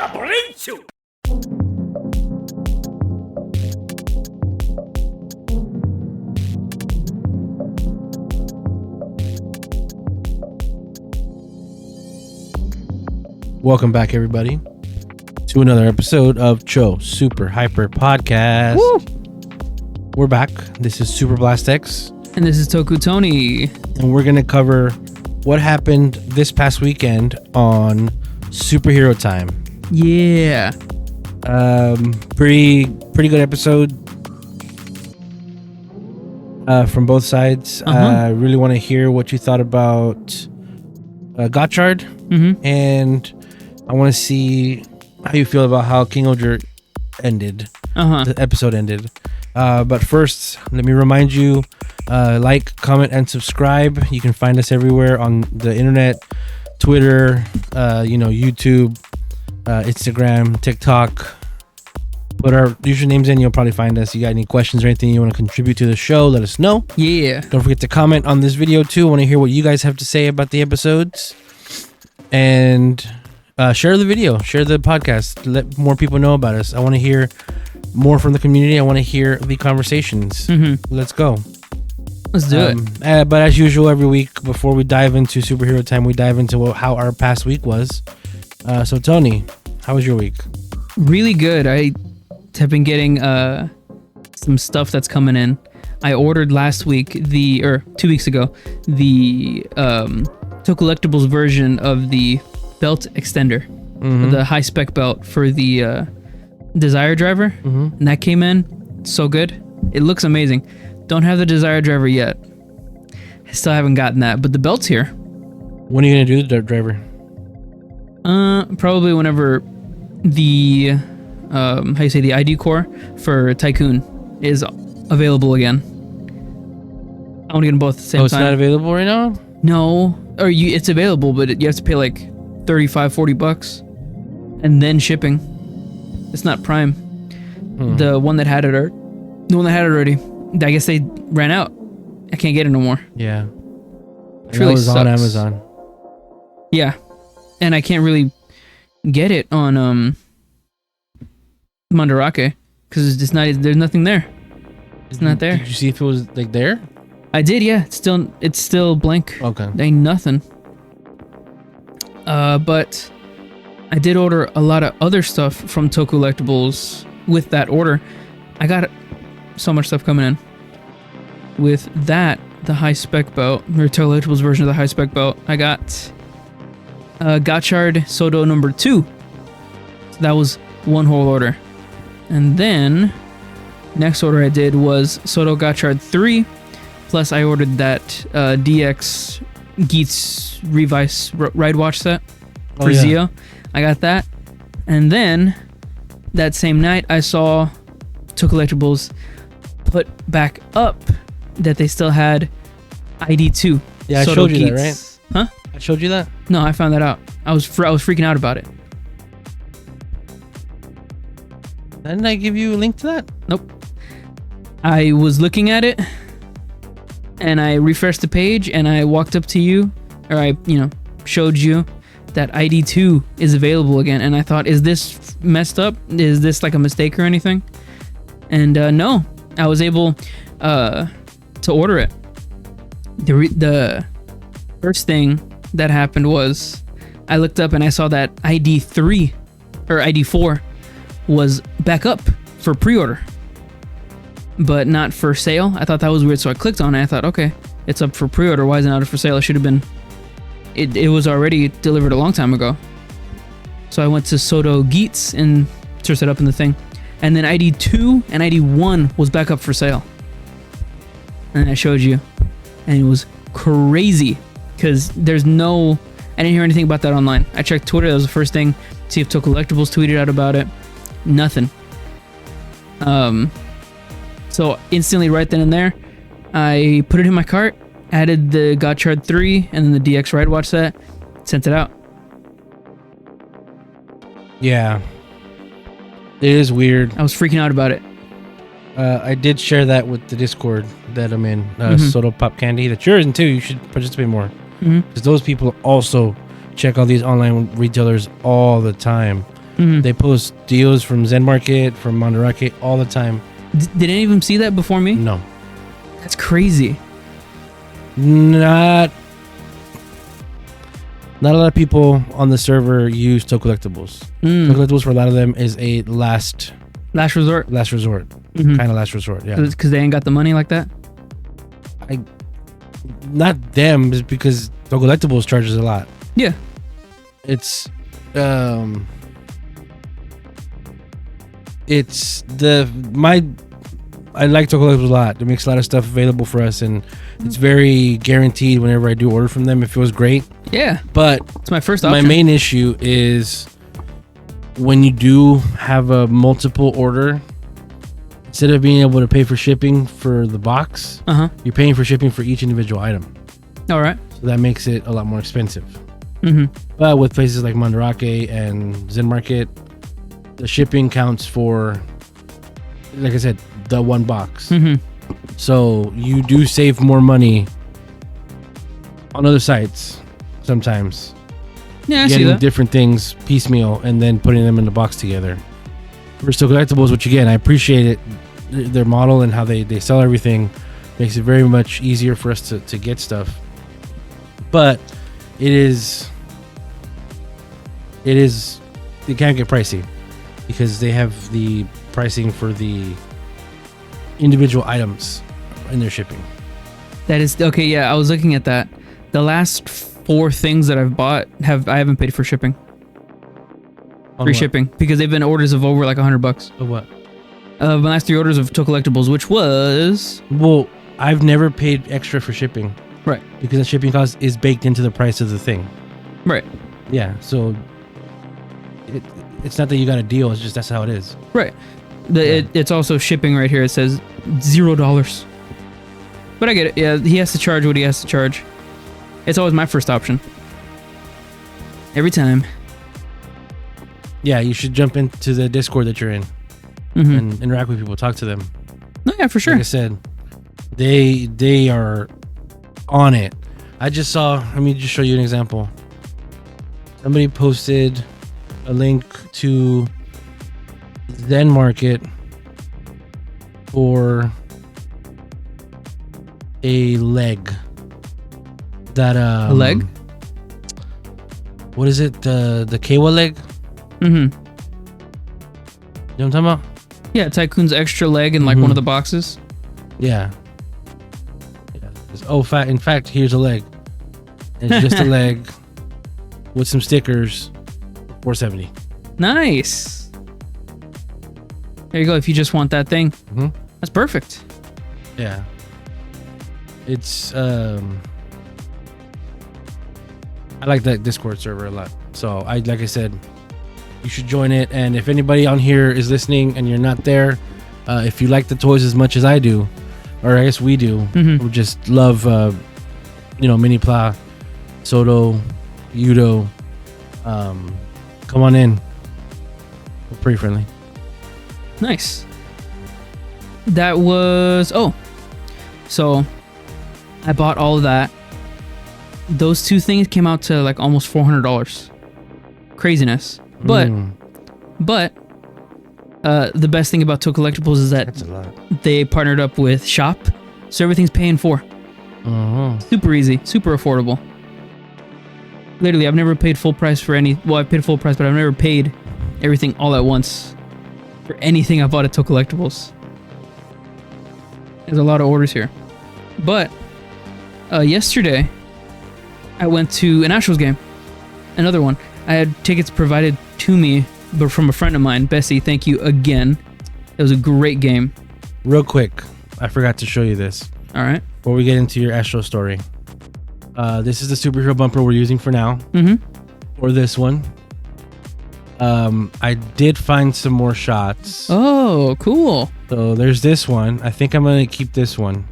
Capricho! Welcome back, everybody, to another episode of Cho Super Hyper Podcast. Woo! We're back. This is Super Blast X. And this is Toku Tony. And we're going to cover what happened this past weekend on Superhero Time. Yeah. Pretty good episode from both sides. I really want to hear what you thought about Gotchard. Mm-hmm. And I want to see how you feel about how King-Ohger ended. The episode ended. But first, let me remind you, like, comment, and subscribe. You can find us everywhere on the internet, Twitter, YouTube, Instagram, TikTok. Put our usernames in, you'll probably find us. You got any questions or anything you want to contribute to the show, let us know. Yeah. Don't forget to comment on this video too. I want to hear what you guys have to say about the episodes. And share the video, share the podcast, let more people know about us. I want to hear more from the community. I want to hear the conversations. Let's go. Let's do it. But as usual, every week before we dive into Superhero Time, we dive into how our past week was. So Tony, how was your week? Really good. I have been getting some stuff that's coming in. I ordered last week 2 weeks ago the Collectibles version of the belt extender, the high spec belt for the Desire driver, and that came in so good. It looks amazing. Don't have the Desire driver yet. I still haven't gotten that, but the belt's here. When are you gonna do the driver? Probably whenever the the ID core for Tycoon is available again. I want to get them both at the same time. Oh, it's not available right now? No, it's available, but you have to pay like $35-$40 and then shipping. It's not Prime. The one that had it already. I guess they ran out. I can't get it no more. Yeah. It really was sucks. On Amazon. Yeah, and I can't really get it on Mandarake because it's just not. There's nothing there. It's not there. Did you see if it was like there? I did, yeah. It's still blank. Okay. There ain't nothing. But I did order a lot of other stuff from Toku Collectibles with that order. I got so much stuff coming in. With that, the high spec belt, or Toku Collectibles version of the high spec belt, I got Gotchard Soto number 2. So that was one whole order. And then next order I did was Soto Gotchard 3. Plus, I ordered that DX Geats Revice Ride Watch set for Zio. I got that. And then, that same night, I saw Toku Collectibles put back up that they still had ID2. Yeah, Soto I showed you Geats. that, right? Huh? I showed you that? No, I found that out. I was freaking out about it. Didn't I give you a link to that? Nope. I was looking at it, and I refreshed the page, and I walked up to you, or I, showed you that ID2 is available again, and I thought, is this messed up? Is this like a mistake or anything? And no, I was able to order it. The first thing that happened was I looked up and I saw that ID3 or ID4 was back up for pre-order, but not for sale. I thought that was weird, so I clicked on it. I thought, okay, it's up for pre-order. Why isn't it up for sale? It should have been. It was already delivered a long time ago. So I went to Soto Geats and searched it up in the thing, and then ID2 and ID1 was back up for sale. And I showed you, and it was crazy because I didn't hear anything about that online. I checked Twitter. That was the first thing. See if Toku Collectibles tweeted out about it. Nothing. So instantly right then and there, I put it in my cart, added the Gotchard 3 and then the DX Ride Watch set, sent it out. Yeah. It is weird. I was freaking out about it. I did share that with the Discord that I'm in, Soto Pop Candy. That's yours in too. You should participate more. Because those people also check out these online retailers all the time. They post deals from Zen Market, from Mandarake all the time. Did any of them see that before me? No. That's crazy. Not a lot of people on the server use Toku Collectibles. Toku Collectibles for a lot of them is a last resort. Kind of last resort. Yeah. Because they ain't got the money like that. Not them, it's because Toku Collectibles charges a lot. Yeah. It's I like Toku Collectibles a lot. It makes a lot of stuff available for us, and it's very guaranteed whenever I do order from them. It feels great. Yeah. But it's my first option. My main issue is when you do have a multiple order, instead of being able to pay for shipping for the box, you're paying for shipping for each individual item. All right. So that makes it a lot more expensive. But with places like Mandarake and Zen Market, the shipping counts for, like I said, the one box. So you do save more money on other sites sometimes. Yeah, I see getting that. Different things piecemeal and then putting them in the box together. For Still Collectibles, which again, I appreciate it, their model and how they sell everything makes it very much easier for us to get stuff. But it can get pricey because they have the pricing for the individual items in their shipping. That is okay. Yeah, I was looking at that. The last 4 things that I've bought I haven't paid for shipping. Free shipping because they've been orders of over like $100. Of what? My last 3 orders of Toku Collectibles, which was I've never paid extra for shipping. Right. Because the shipping cost is baked into the price of the thing. Right. Yeah. So it's not that you got a deal. It's just that's how it is. Right. It's also shipping right here. It says $0. But I get it. Yeah, he has to charge what he has to charge. It's always my first option. Every time. Yeah, you should jump into the Discord that you're in and interact with people, talk to them. No, yeah, for sure. Like I said, they are on it. Let me just show you an example. Somebody posted a link to Zen Market for a leg. A leg? What is it? The Kawa leg? You know what I'm talking about? Yeah, Tycoon's extra leg in like one of the boxes. Yeah. In fact, here's a leg. It's just a leg with some stickers. $470. Nice. There you go. If you just want that thing, that's perfect. Yeah. It's I like that Discord server a lot. So like I said, you should join it. And if anybody on here is listening and you're not there, if you like the toys as much as I do, or I guess we do, we just love Mini Pla, Soto, Yudo. Come on in. We're pretty friendly. Nice. That was so I bought all of that. Those 2 things came out to like almost $400. Craziness. But the best thing about Toku Collectibles is that that's a lot. They partnered up with Shop, so everything's paying for. Super easy, super affordable. Literally, I've never paid full price for any. Well, I paid full price, but I've never paid everything all at once for anything I bought at Toku Collectibles. There's a lot of orders here. But yesterday, I went to an Astros game. Another one. I had tickets provided to me, but from a friend of mine, Bessie. Thank you again. It was a great game. Real quick, I forgot to show you this. All right. Before we get into your Astro story. This is the superhero bumper we're using for now. Or this one. I did find some more shots. Oh, cool. So there's this one. I think I'm gonna keep this one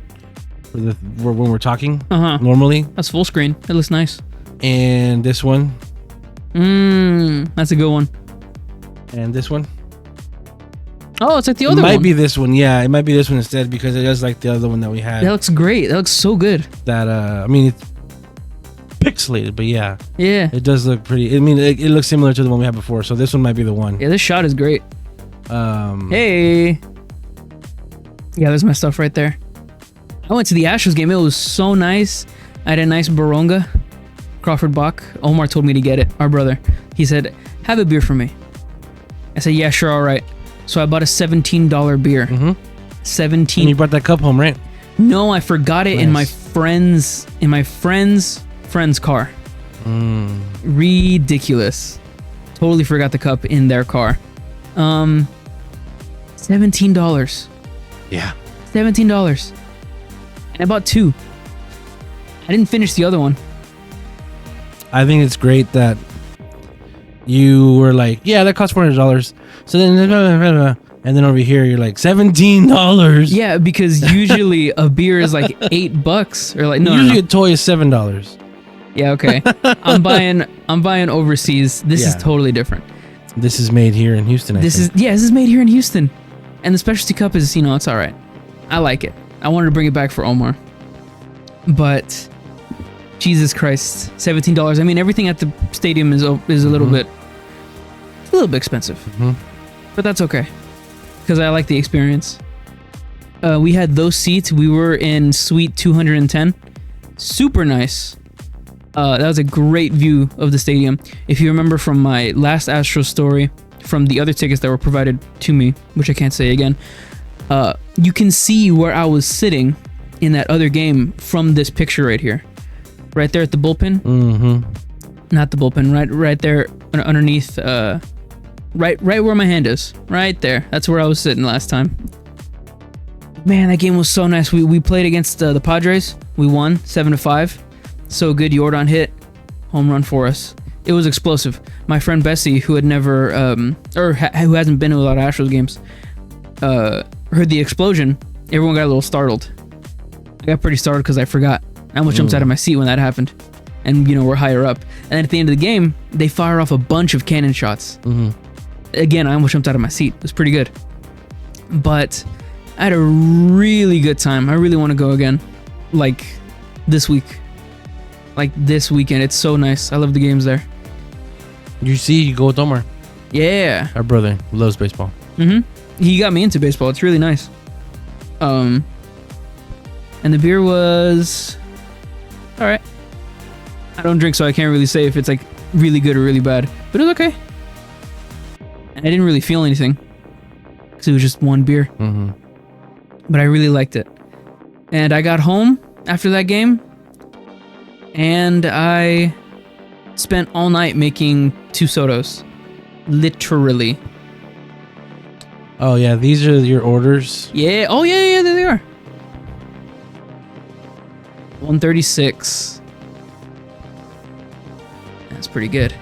for when we're talking normally. That's full screen. It looks nice. And this one. That's a good one. And this one. Oh, it's like the other one. It one. might be this one. Yeah, it might be this one instead because it is like the other one that we had. That looks great. That looks so good. That pixelated, but yeah, it does look pretty. I mean, it looks similar to the one we had before, so this one might be the one. Yeah, this shot is great. Hey. Yeah, there's my stuff right there. I went to the Astros game. It was so nice. I had a nice Baronga, Crawford Bach. Omar told me to get it, our brother. He said, have a beer for me. I said, yeah, sure, all right. So I bought a $17 beer. Mm-hmm. 17. And you brought that cup home, right? No, I forgot it in my friend's car. Ridiculous. Totally forgot the cup in their car. $17. Yeah. $17. And I bought 2. I didn't finish the other one. I think it's great that you were like, yeah, that costs $400. So then, and then over here, you're like, $17. Yeah, because usually a beer is like $8 or like, no. Usually a toy is $7. Yeah, okay. I'm buying overseas. This is totally different. This is made here in Houston. This is made here in Houston. And the specialty cup is, it's all right. I like it. I wanted to bring it back for Omar. But Jesus Christ, $17. I mean, everything at the stadium is a little bit expensive. But that's okay. Because I like the experience. We had those seats. We were in suite 210. Super nice. That was a great view of the stadium. If you remember from my last Astro story, from the other tickets that were provided to me, which I can't say again, you can see where I was sitting in that other game from this picture right here. Right there at the bullpen. Not the bullpen, right there underneath, right where my hand is. Right there. That's where I was sitting last time. Man, that game was so nice. We played against the Padres. We won 7-5. So good. Jordan hit home run for us. It was explosive. My friend Bessie, who had never who hasn't been to a lot of Astros games, heard the explosion. Everyone got a little startled. I got pretty startled because I forgot. I almost jumped out of my seat when that happened. And we're higher up. And at the end of the game, they fire off a bunch of cannon shots. Again, I almost jumped out of my seat. It was pretty good. But I had a really good time. I really want to go again. Like this week. Like this weekend. It's so nice. I love the games there. You go with Omar. Yeah. Our brother loves baseball. He got me into baseball. It's really nice. And the beer was all right. I don't drink, so I can't really say if it's like really good or really bad. But it was okay. And I didn't really feel anything because it was just one beer. But I really liked it. And I got home after that game, and I spent all night making 2 sodas. Literally. Oh, yeah. These are your orders? Yeah. Oh, yeah. There they are. 136. That's pretty good.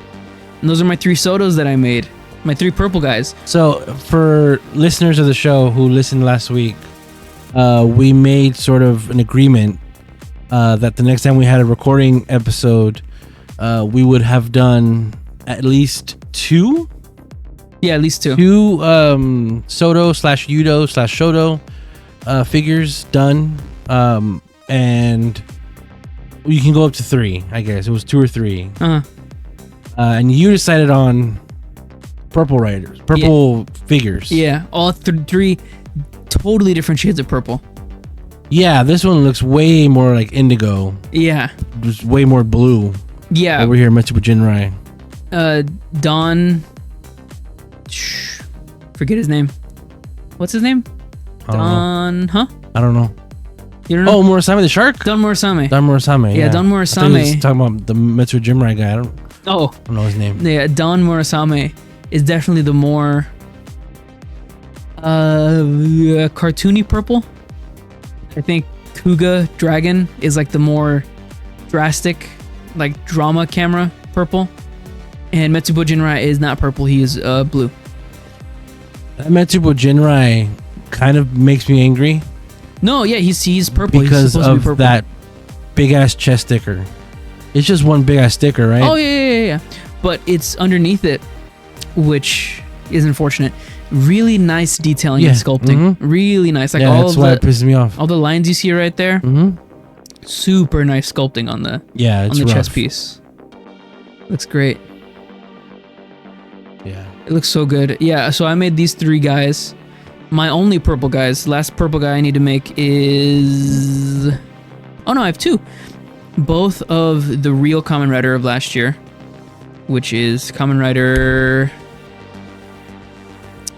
And those are my 3 sodas that I made. My 3 purple guys. So, for listeners of the show who listened last week, we made sort of an agreement that the next time we had a recording episode, we would have done at least 2. Yeah, at least 2. 2 Soto/Yudo/Shoto figures done. And you can go up to 3, I guess. It was 2 or 3. And you decided on purple figures. Yeah, all 3 totally different shades of purple. Yeah, this one looks way more like indigo. Yeah. Just way more blue. Yeah. Over here, Metsubo Jinrai. Don... Forget his name. What's his name? Don... Huh? I don't know. You don't know? Oh, Murasame the shark? Don Murasame. Yeah, Don Murasame. I thought he was talking about the Metsubo Jinrai guy. I don't know his name. Yeah, Don Murasame is definitely the more cartoony purple. I think Kuga Dragon is like the more drastic, like drama camera purple. And Metsubo Jinrai is not purple, he is blue. That Metsubo Jinrai kind of makes me angry. No, yeah, he's purple. Because he's of to be purple. that big ass chest sticker. It's just one big ass sticker, right? Oh, yeah. But it's underneath it, which is unfortunate. Really nice detailing and sculpting. Really nice. Like that's why it pisses me off. All the lines you see right there. super nice sculpting on the it's on the rough. chest piece. Looks great. Yeah. It looks so good. Yeah, so I made these 3 guys. My only purple guys. Last purple guy I need to make is... Oh no, I have 2. Both of the real Kamen Rider of last year, which is Kamen Rider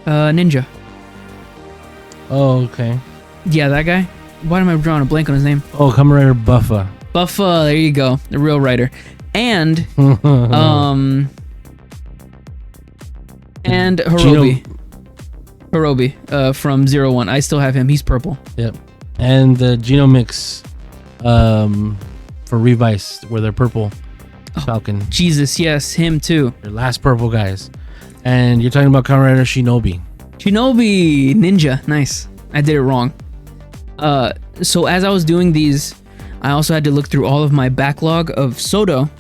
Ninja. Oh, okay. Yeah, that guy. Why am I drawing a blank on his name? Oh, Kamen Rider Buffa. Buffa, there you go. The real writer. And and Hirobi. Hirobi from 01. I still have him. He's purple. Yep. And the Genomix for Revice, where they're purple. Falcon. Jesus, yes, him too. Your last purple guys. And you're talking about Kamen Rider Shinobi. Shinobi Ninja. Nice. I did it wrong. So as I was doing these, I also had to look through all of my backlog of Soto,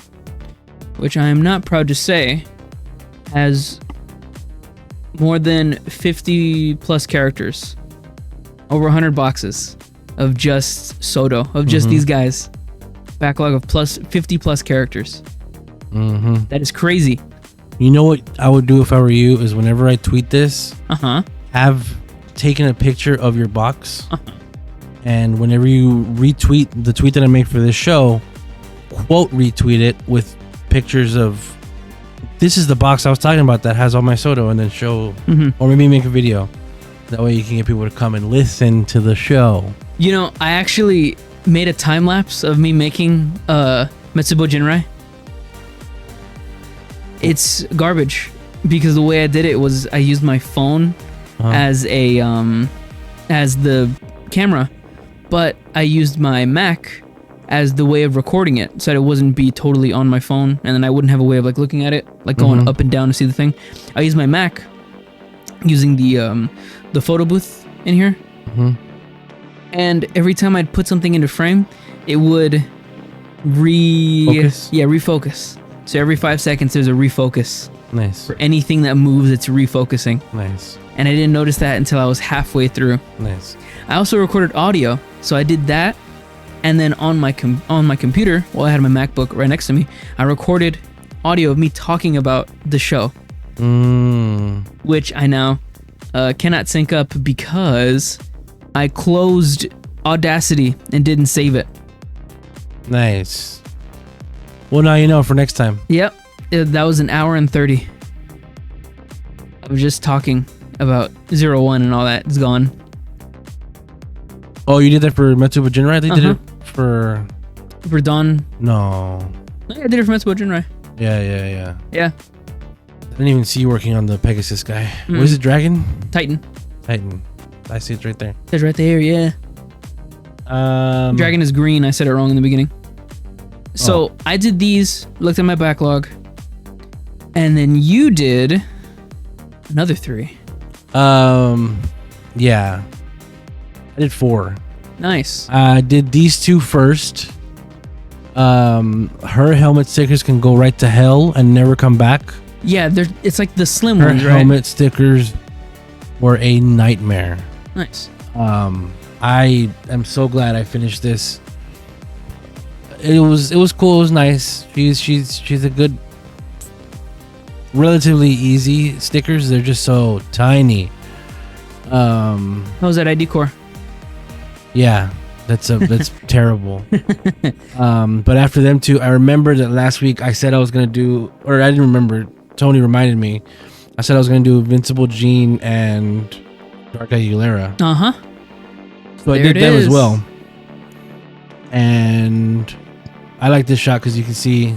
which I am not proud to say has more than 50 plus characters. Over 100 boxes of just Soto, of just these guys. Backlog of plus 50 plus characters. That is crazy. You know what I would do if I were you is whenever I tweet this, have taken a picture of your box, and whenever you retweet the tweet that I make for this show, quote retweet it with pictures of, this is the box I was talking about that has all my Soto, and then show, or maybe make a video. That way you can get people to come and listen to the show. You know, I actually made a time lapse of me making Metsubo Jinrai. It's garbage because the way I did it was I used my phone as a as the camera, but I used my Mac as the way of recording it so that it wouldn't be totally on my phone, and then I wouldn't have a way of like looking at it, like going up and down to see the thing. I used my Mac using the photo booth in here, and every time I'd put something into frame, it would refocus. So every 5 seconds there's a refocus. Nice. For anything that moves, it's refocusing. Nice. And I didn't notice that until I was halfway through. Nice. I also recorded audio, so I did that, and then on my computer, while I had my MacBook right next to me, I recorded audio of me talking about the show, which I now cannot sync up because I closed Audacity and didn't save it. Nice. Well, now you know for next time. Yep. That was an hour and 30. I was just talking about 01 and all that. It's gone. Oh, you did that for Metsubo Jinrai? They did it for Dawn. No. Yeah, I did it for Metsubo Jinrai. Yeah. Yeah. I didn't even see you working on the Pegasus guy. What is it, Dragon? Titan. I see it right there. It's right there, yeah. Dragon is green. I said it wrong in the beginning. So I did these, looked at my backlog, and then you did another 3. Yeah. I did 4. Nice. I did these 2 first. Her helmet stickers can go right to hell and never come back. Yeah, it's like the slim Her ones, right? helmet stickers were a nightmare. Nice. I am so glad I finished this. It was cool. It was nice. She's a good, relatively easy stickers. They're just so tiny. How was that ID core? Yeah, that's terrible. But after them 2, I remember that last week I said I was gonna do, or I didn't remember. Tony reminded me. I said I was gonna do Invincible Jean and Dark Aguilera. So I did them as well. And I like this shot because you can see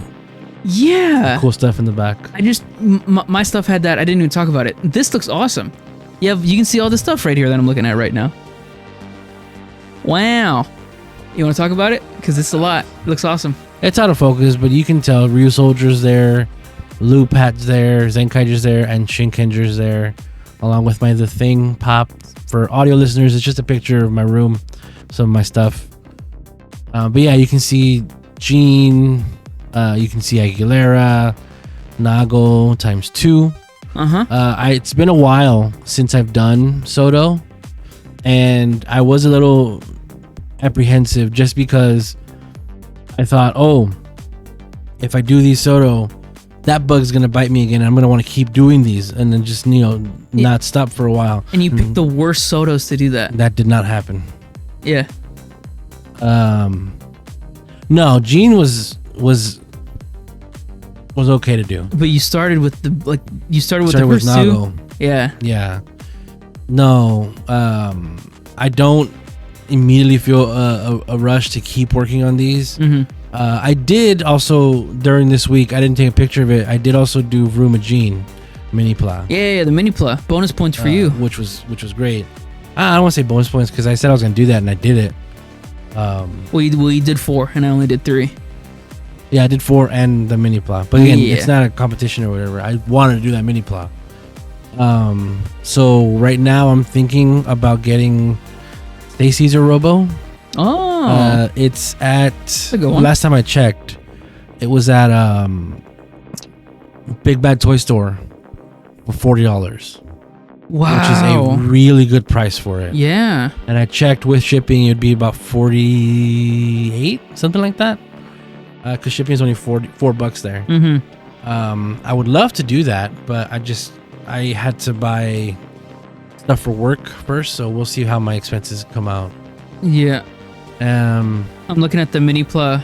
cool stuff in the back. My stuff had that. I didn't even talk about it. This looks awesome. Yeah, you can see all the stuff right here that I'm looking at right now. Wow. You want to talk about it? Because it's a lot. It looks awesome. It's out of focus, but you can tell Ryu Soldier's there, Loop Hat's there, Zenkaiger's there, and Shinkenger's there, along with my The Thing pop. For audio listeners, it's just a picture of my room, some of my stuff. But yeah, you can see Jean, you can see Aguilera, Nago ×2. It's been a while since I've done Soto, and I was a little apprehensive just because I thought, oh, if I do these Soto, that bug's gonna bite me again. I'm gonna want to keep doing these, and then just not stop for a while. And you picked the worst Sotos to do that. That did not happen. Yeah. No, Gene was okay to do. But you started with the first Nago. two. Yeah. Yeah. No, I don't immediately feel a rush to keep working on these. I did also during this week. I didn't take a picture of it. I did also do Vruma Gene mini pla. Yeah, the mini pla. Bonus points for you, which was great. I don't want to say bonus points because I said I was gonna do that and I did it. Well, you did 4 and I only did 3. Yeah, I did 4 and the mini pla. But again, it's not a competition or whatever. I wanted to do that mini pla. So right now I'm thinking about getting Stacy's or Robo. Oh, it's at last time I checked, it was at Big Bad Toy Store for $40. Wow, which is a really good price for it. Yeah, and I checked with shipping, it'd be about 48, something like that. Because shipping is only $4 there. I would love to do that, but I had to buy stuff for work first, so we'll see how my expenses come out. Yeah. I'm looking at the mini pla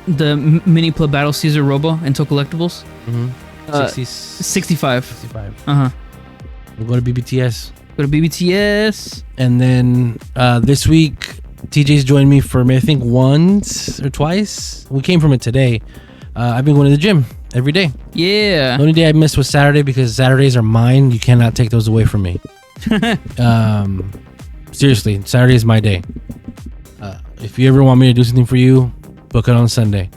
Battle Caesar Robo into collectibles. 65. We'll go to BBTS. And then this week, TJ's joined me for I think once or twice. We came from it today. I've been going to the gym every day. Yeah. The only day I missed was Saturday because Saturdays are mine. You cannot take those away from me. Seriously, Saturday is my day. If you ever want me to do something for you, book it on Sunday.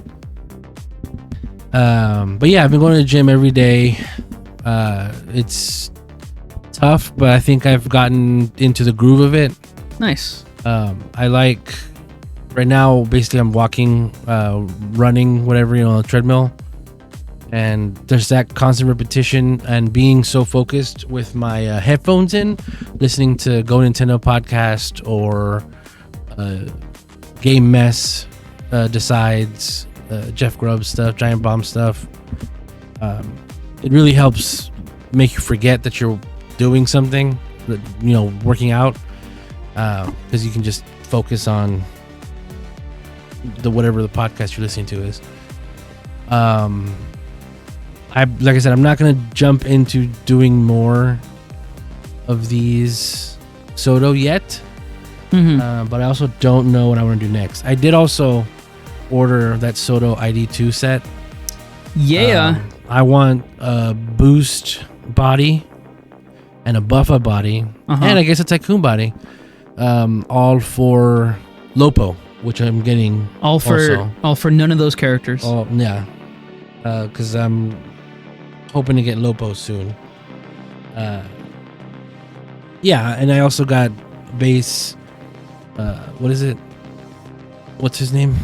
But yeah, I've been going to the gym every day. It's tough, but I think I've gotten into the groove of it. Nice. I like right now. Basically, I'm walking, running, whatever, on a treadmill, and there's that constant repetition and being so focused with my headphones in, listening to Go Nintendo podcast or Game Mess Decides, Jeff Grubb stuff, Giant Bomb stuff. It really helps make you forget that you're doing something, working out, because you can just focus on whatever the podcast you're listening to is. Like I said, I'm not gonna jump into doing more of these Soto yet. But I also don't know what I want to do next. I did also order that Soto ID2 set. Yeah. I want a boost body and a buffa body, and I guess a tycoon body, all for Lopo, which I'm getting. All for none of those characters. Oh yeah, because I'm hoping to get Lopo soon. Yeah, and I also got base. What is it? What's his name?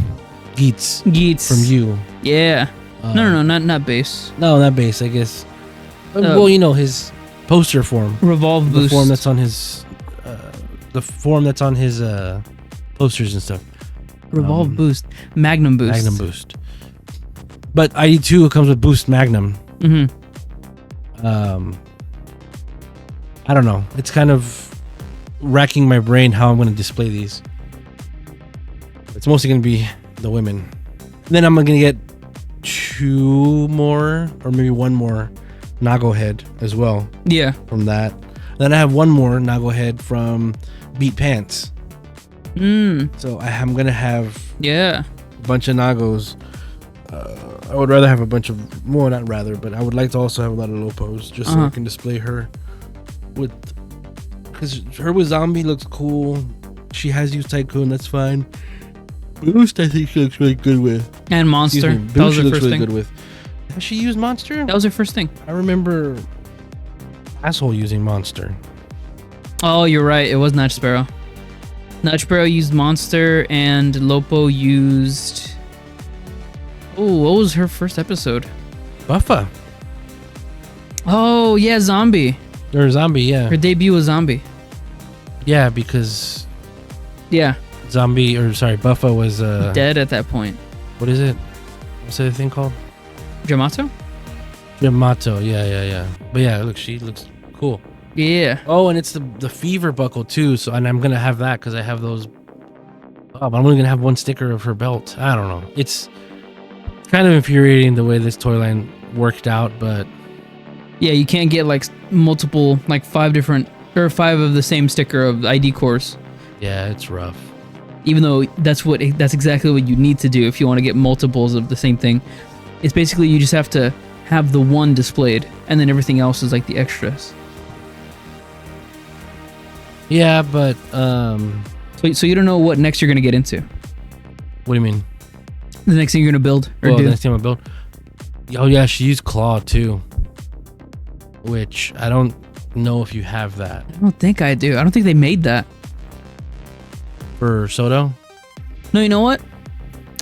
Geets from you. Yeah. No, not base. No, not base. I guess. Well, his poster form. Revolve the boost. Form that's on his. The form that's on his posters and stuff. Revolve boost. Magnum boost. Magnum boost. But ID2 comes with boost Magnum. I don't know. It's kind of racking my brain how I'm going to display these. It's mostly going to be the women. Then I'm going to get 2 more or maybe 1 more Nago head as well. Yeah. From that. Then I have 1 more Nago head from Beat Pants. So I'm going to have a bunch of Nagos. I would rather have a bunch of, well, not rather, but I would like to also have a lot of Lopos just so I can display her with, because her with Zombie looks cool. She has used Tycoon, that's fine. Boost, I think she looks really good with. And Monster. That was her first thing. Good with. Has she used Monster? That was her first thing. I remember Asshole using Monster. Oh, you're right. It was Notch Sparrow. Notch Sparrow used Monster and Lopo used... Oh, what was her first episode? Buffa. Oh, yeah, Zombie. Or Zombie, yeah. Her debut was Zombie. Yeah, because... Yeah. Buffa was... dead at that point. What is it? What's the other thing called? Yamato? Yamato. Yeah. But yeah, look, she looks cool. Yeah. Oh, and it's the fever buckle too. So, and I'm gonna have that because I have those. Oh, but I'm only gonna have one sticker of her belt. I don't know. It's kind of infuriating the way this toy line worked out, but yeah, you can't get like multiple, like 5 of the same sticker of ID cores. Yeah, it's rough. Even though that's exactly what you need to do if you want to get multiples of the same thing. It's basically you just have to have the one displayed, and then everything else is like the extras. Yeah, but so you don't know what next you're gonna get into. What do you mean? The next thing you're gonna build or the do? next thing I build. Oh yeah, she used claw too, which I don't know if you have that. I don't think I do. I don't think they made that for Soto. No, you know what?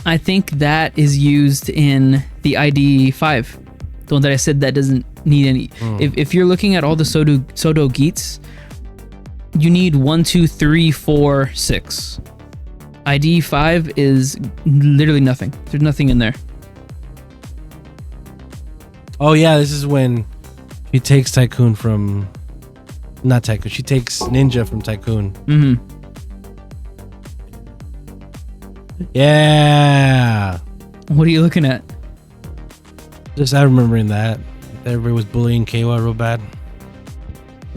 I think that is used in the ID 5, the one that I said that doesn't need any. If you're looking at all the Soto Geats, you need 1, 2, 3, 4, 6. ID 5 is literally nothing. There's nothing in there. Oh yeah, this is when she takes Tycoon from, not Tycoon. She takes Ninja from Tycoon. Mm-hmm. Yeah. What are you looking at? Just I remembering that everybody was bullying Keiwa real bad.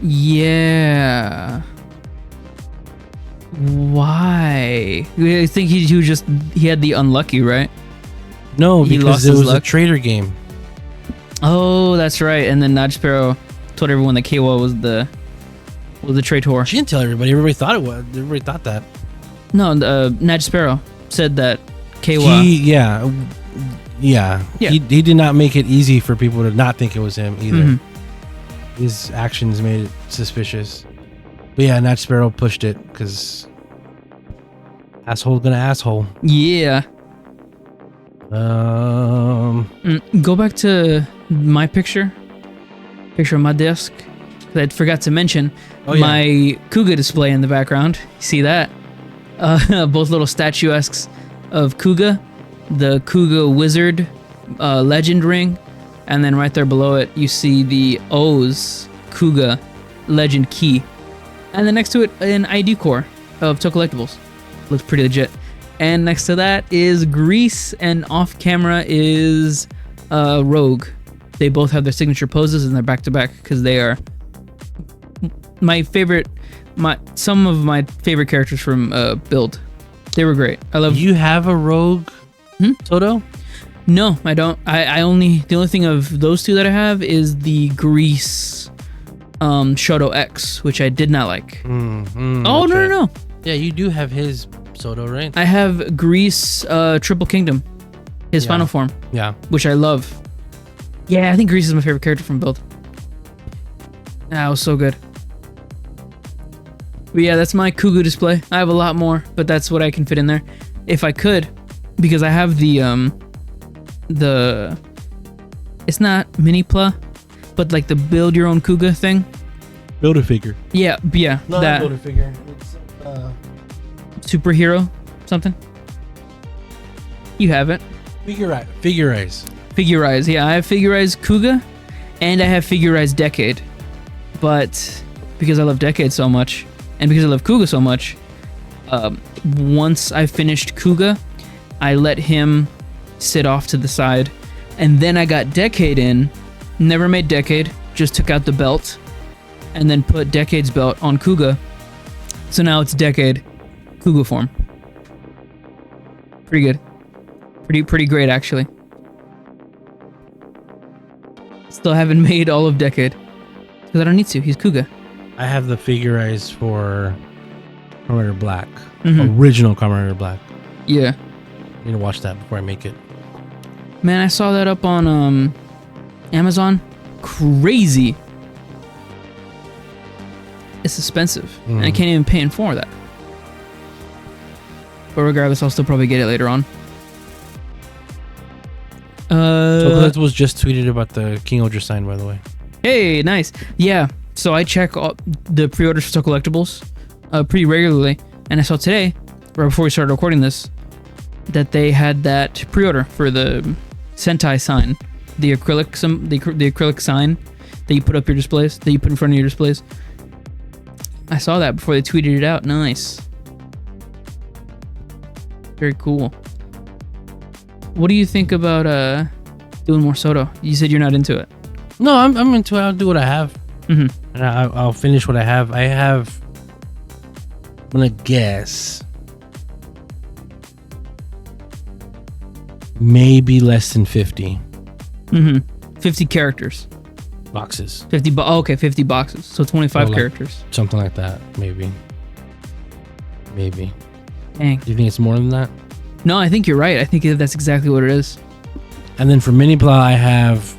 Yeah. Why? I think he had the unlucky, right? No, he because lost it his was luck. a trader game. Oh, that's right. And then Najsparrow told everyone that Keiwa was the traitor. She didn't tell everybody. Everybody thought it was. Everybody thought that. No, Najsparrow said that Keiwa. Yeah. He did not make it easy for people to not think it was him either. Mm-hmm. His actions made it suspicious. But yeah, Najsparrow pushed it because asshole gonna asshole. Yeah. Go back to my picture on my desk. I forgot to mention my Kuga display in the background. You see that? Both little statuesques of Kuga, the Kuga Wizard legend ring, and then right there below it you see the O's Kuga legend key, and then next to it an ID core of Toe Collectibles. Looks pretty legit. And next to that is Grease, and off camera is Rogue. They both have their signature poses and they're back to back because they are some of my favorite characters from Build. They were great. I love. You have a Rogue Toto? No, I don't. The only thing of those two that I have is the Grease Shoto X, which I did not like. No. Yeah, you do have his Soto, right? I have Grease Triple Kingdom, his final form. Yeah. Which I love. Yeah, I think Grease is my favorite character from Build. That was so good. But yeah, that's my Kuga display. I have a lot more, but that's what I can fit in there. If I could, because I have the it's not mini pla, but like the build your own Kuga thing. Build a figure. Yeah, no, that build a figure. It's superhero something. You have it. Figurize. Yeah, I have Figurize Kuga, and I have Figurize Decade. But because I love Decade so much, and because I love Kuga so much, once I finished Kuga, I let him sit off to the side, and then I got Decade in. Never made Decade, just took out the belt, and then put Decade's belt on Kuga. So now it's Decade Kuga form. Pretty good. Pretty great, actually. Still haven't made all of Decade because I don't need to. He's Kuga. I have the Figurize for Kamen Rider Black. Original Kamen Rider Black. Yeah. I need to watch that before I make it. Man, I saw that up on Amazon. Crazy. It's expensive. And I can't even pay in for that. But regardless, I'll still probably get it later on. So was just tweeted about the King-Ohger sign, by the way. Hey, nice. Yeah, so I check the pre-orders for Toe Collectibles pretty regularly. And I saw today, right before we started recording this, that they had that pre-order for the Sentai sign, the acrylic sign that you put up your displays, that you put in front of your displays. I saw that before they tweeted it out. Nice. Very cool. What do you think about doing more Soto? You said you're not into it. No, I'm into it. I'll do what I have. Mm-hmm. And I'll finish what I have. I'm gonna guess maybe less than 50. 50 characters. Boxes. 50 50 boxes. So 25 characters. Something like that, maybe. Dang. Do you think it's more than that? No, I think you're right. I think that's exactly what it is. And then for Mini Plow, I have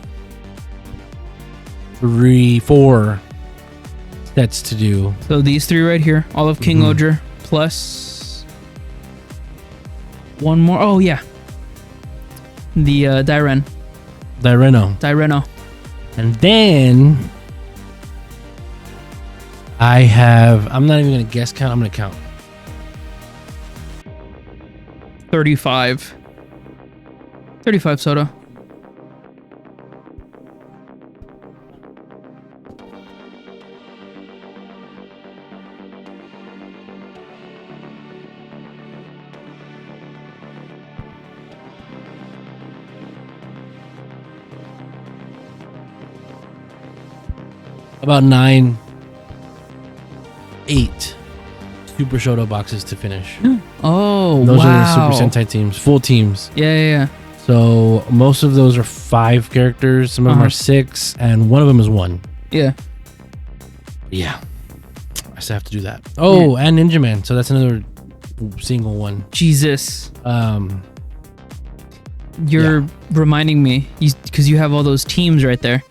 4 sets to do. So these 3 right here, all of King-Ohger, plus one more. Oh yeah, the Daireno. And then I have, I'm not even gonna guess count, I'm gonna count. 35 Soto. About 8 Super Shoto boxes to finish. Oh, those wow. are the Super Sentai teams, full teams. Yeah. So most of those are 5 characters. Some of them are 6, and one of them is 1. Yeah. I still have to do that. Oh, and Ninja Man. So that's another single one. Jesus. You're reminding me, because you have all those teams right there.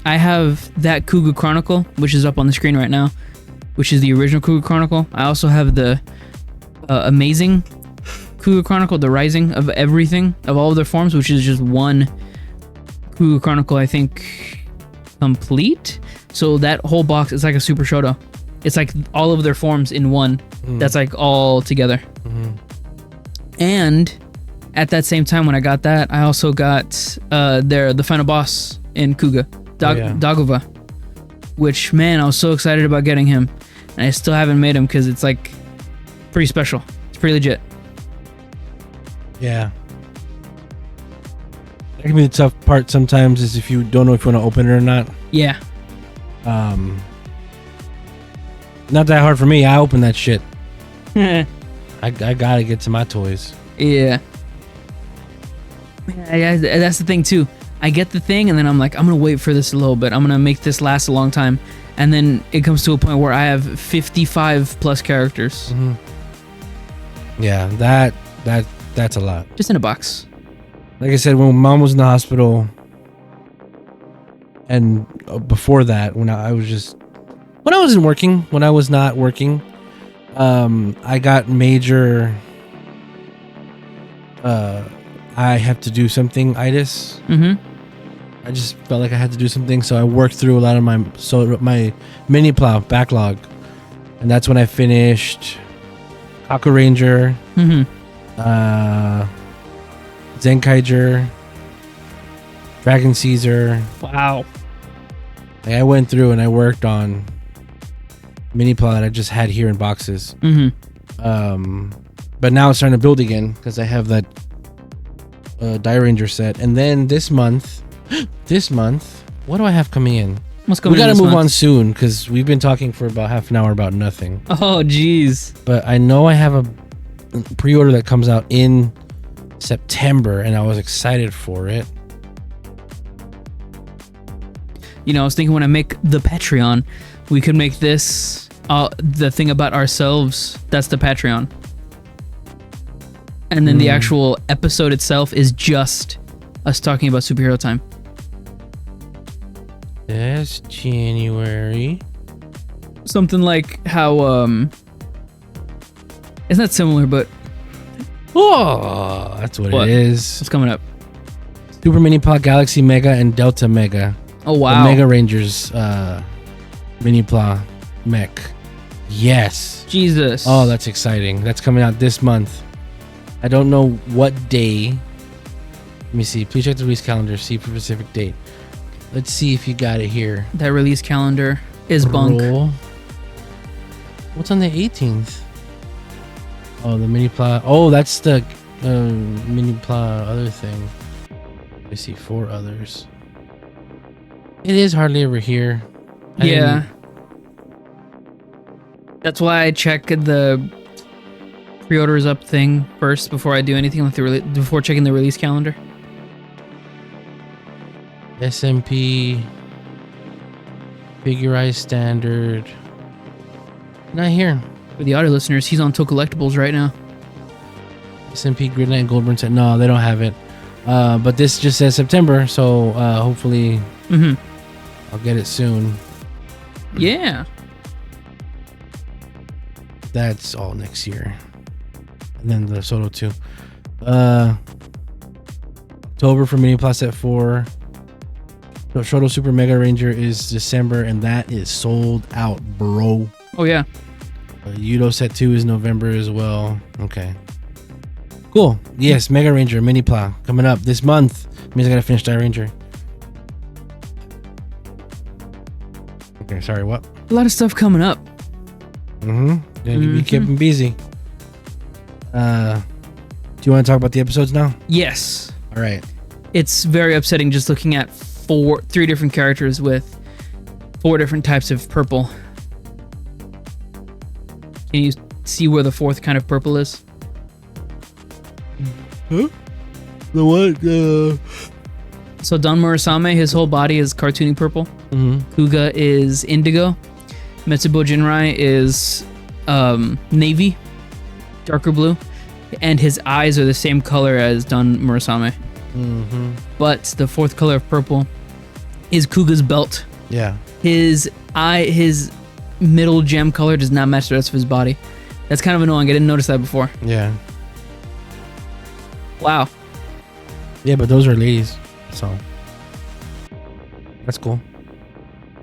I have that Kuga Chronicle, which is up on the screen right now, which is the original Kuga Chronicle. I also have the amazing Kuga Chronicle, the Rising of everything, of all of their forms, which is just one Kuga Chronicle, I think, complete. So that whole box is like a Super Shoto. It's like all of their forms in one. That's like all together. And at that same time when I got that, I also got the final boss in Kuga, Dagova, which, man, I was so excited about getting him, and I still haven't made him because it's like pretty special. It's pretty legit. Yeah. That can be the tough part sometimes, is if you don't know if you want to open it or not. Yeah. Not that hard for me. I open that shit. I gotta get to my toys. Yeah. That's the thing too. I get the thing, and then I'm like, I'm gonna wait for this a little bit. I'm gonna make this last a long time, and then it comes to a point where I have 55 plus characters. Yeah, that's a lot. Just in a box. Like I said, when Mom was in the hospital, and before that, when I was not working, I got major. I have to do something itis. I just felt like I had to do something, so I worked through a lot of my Mini Plow backlog, and that's when I finished Kaku Ranger, Zenkaiger, Dragon Caesar. Wow. Like, I went through and I worked on Mini Plow that I just had here in boxes. But now it's starting to build again because I have that Die Ranger set. And then this month, what do I have coming in? What's coming in? We gotta this move month? on soon because we've been talking for about half an hour about nothing. Oh, jeez. But I know I have a pre-order that comes out in September, and I was excited for it. You know, I was thinking when I make the Patreon, we could make this the thing about ourselves. That's the Patreon. And then the actual episode itself is just us talking about superhero time. That's January. Something like how it's not similar, but oh, that's what it is. What's coming up? Super Mini Plow Galaxy Mega and Delta Mega. Oh wow. The Mega Rangers Mini Plow mech. Yes. Jesus. Oh, that's exciting. That's coming out this month. I don't know what day. Let me see. Please check the release calendar. See for specific date. Let's see if you got it here. That release calendar is bunk. What's on the 18th? Oh, the mini plot. Oh, that's the mini plot other thing. Let me see. 4 others. It is hardly ever here. Yeah. That's why I check the pre-orders up thing first before I do anything with before checking the release calendar. SMP Figurized Standard. Not here. For the audio listeners, he's on To Collectibles right now. SMP Gridlight and Goldburn set. No, they don't have it. But this just says September, so hopefully I'll get it soon. Yeah. That's all next year. And then the Solo 2. October for Mini Plot Set 4. So Shoto Super Mega Ranger is December, and that is sold out, bro. Oh, yeah. Yudo Set 2 is November as well. Okay. Cool. Yes, Mega Ranger, Mini Plot coming up this month. Means I gotta finish that Ranger. Okay, sorry, what? A lot of stuff coming up. Gonna be keeping busy. Do you want to talk about the episodes now? Yes. All right. It's very upsetting just looking at 3 different characters with 4 different types of purple. Can you see where the 4th kind of purple is? Huh? The what? So Don Murasame, his whole body is cartoony purple. Kuga is indigo. Metsubo Jinrai is navy, darker blue, and his eyes are the same color as Don Murasame. But the 4th color of purple is Kuga's belt. Yeah. His middle gem color does not match the rest of his body. That's kind of annoying. I didn't notice that before. Yeah. Wow. Yeah, but those are ladies, so that's cool.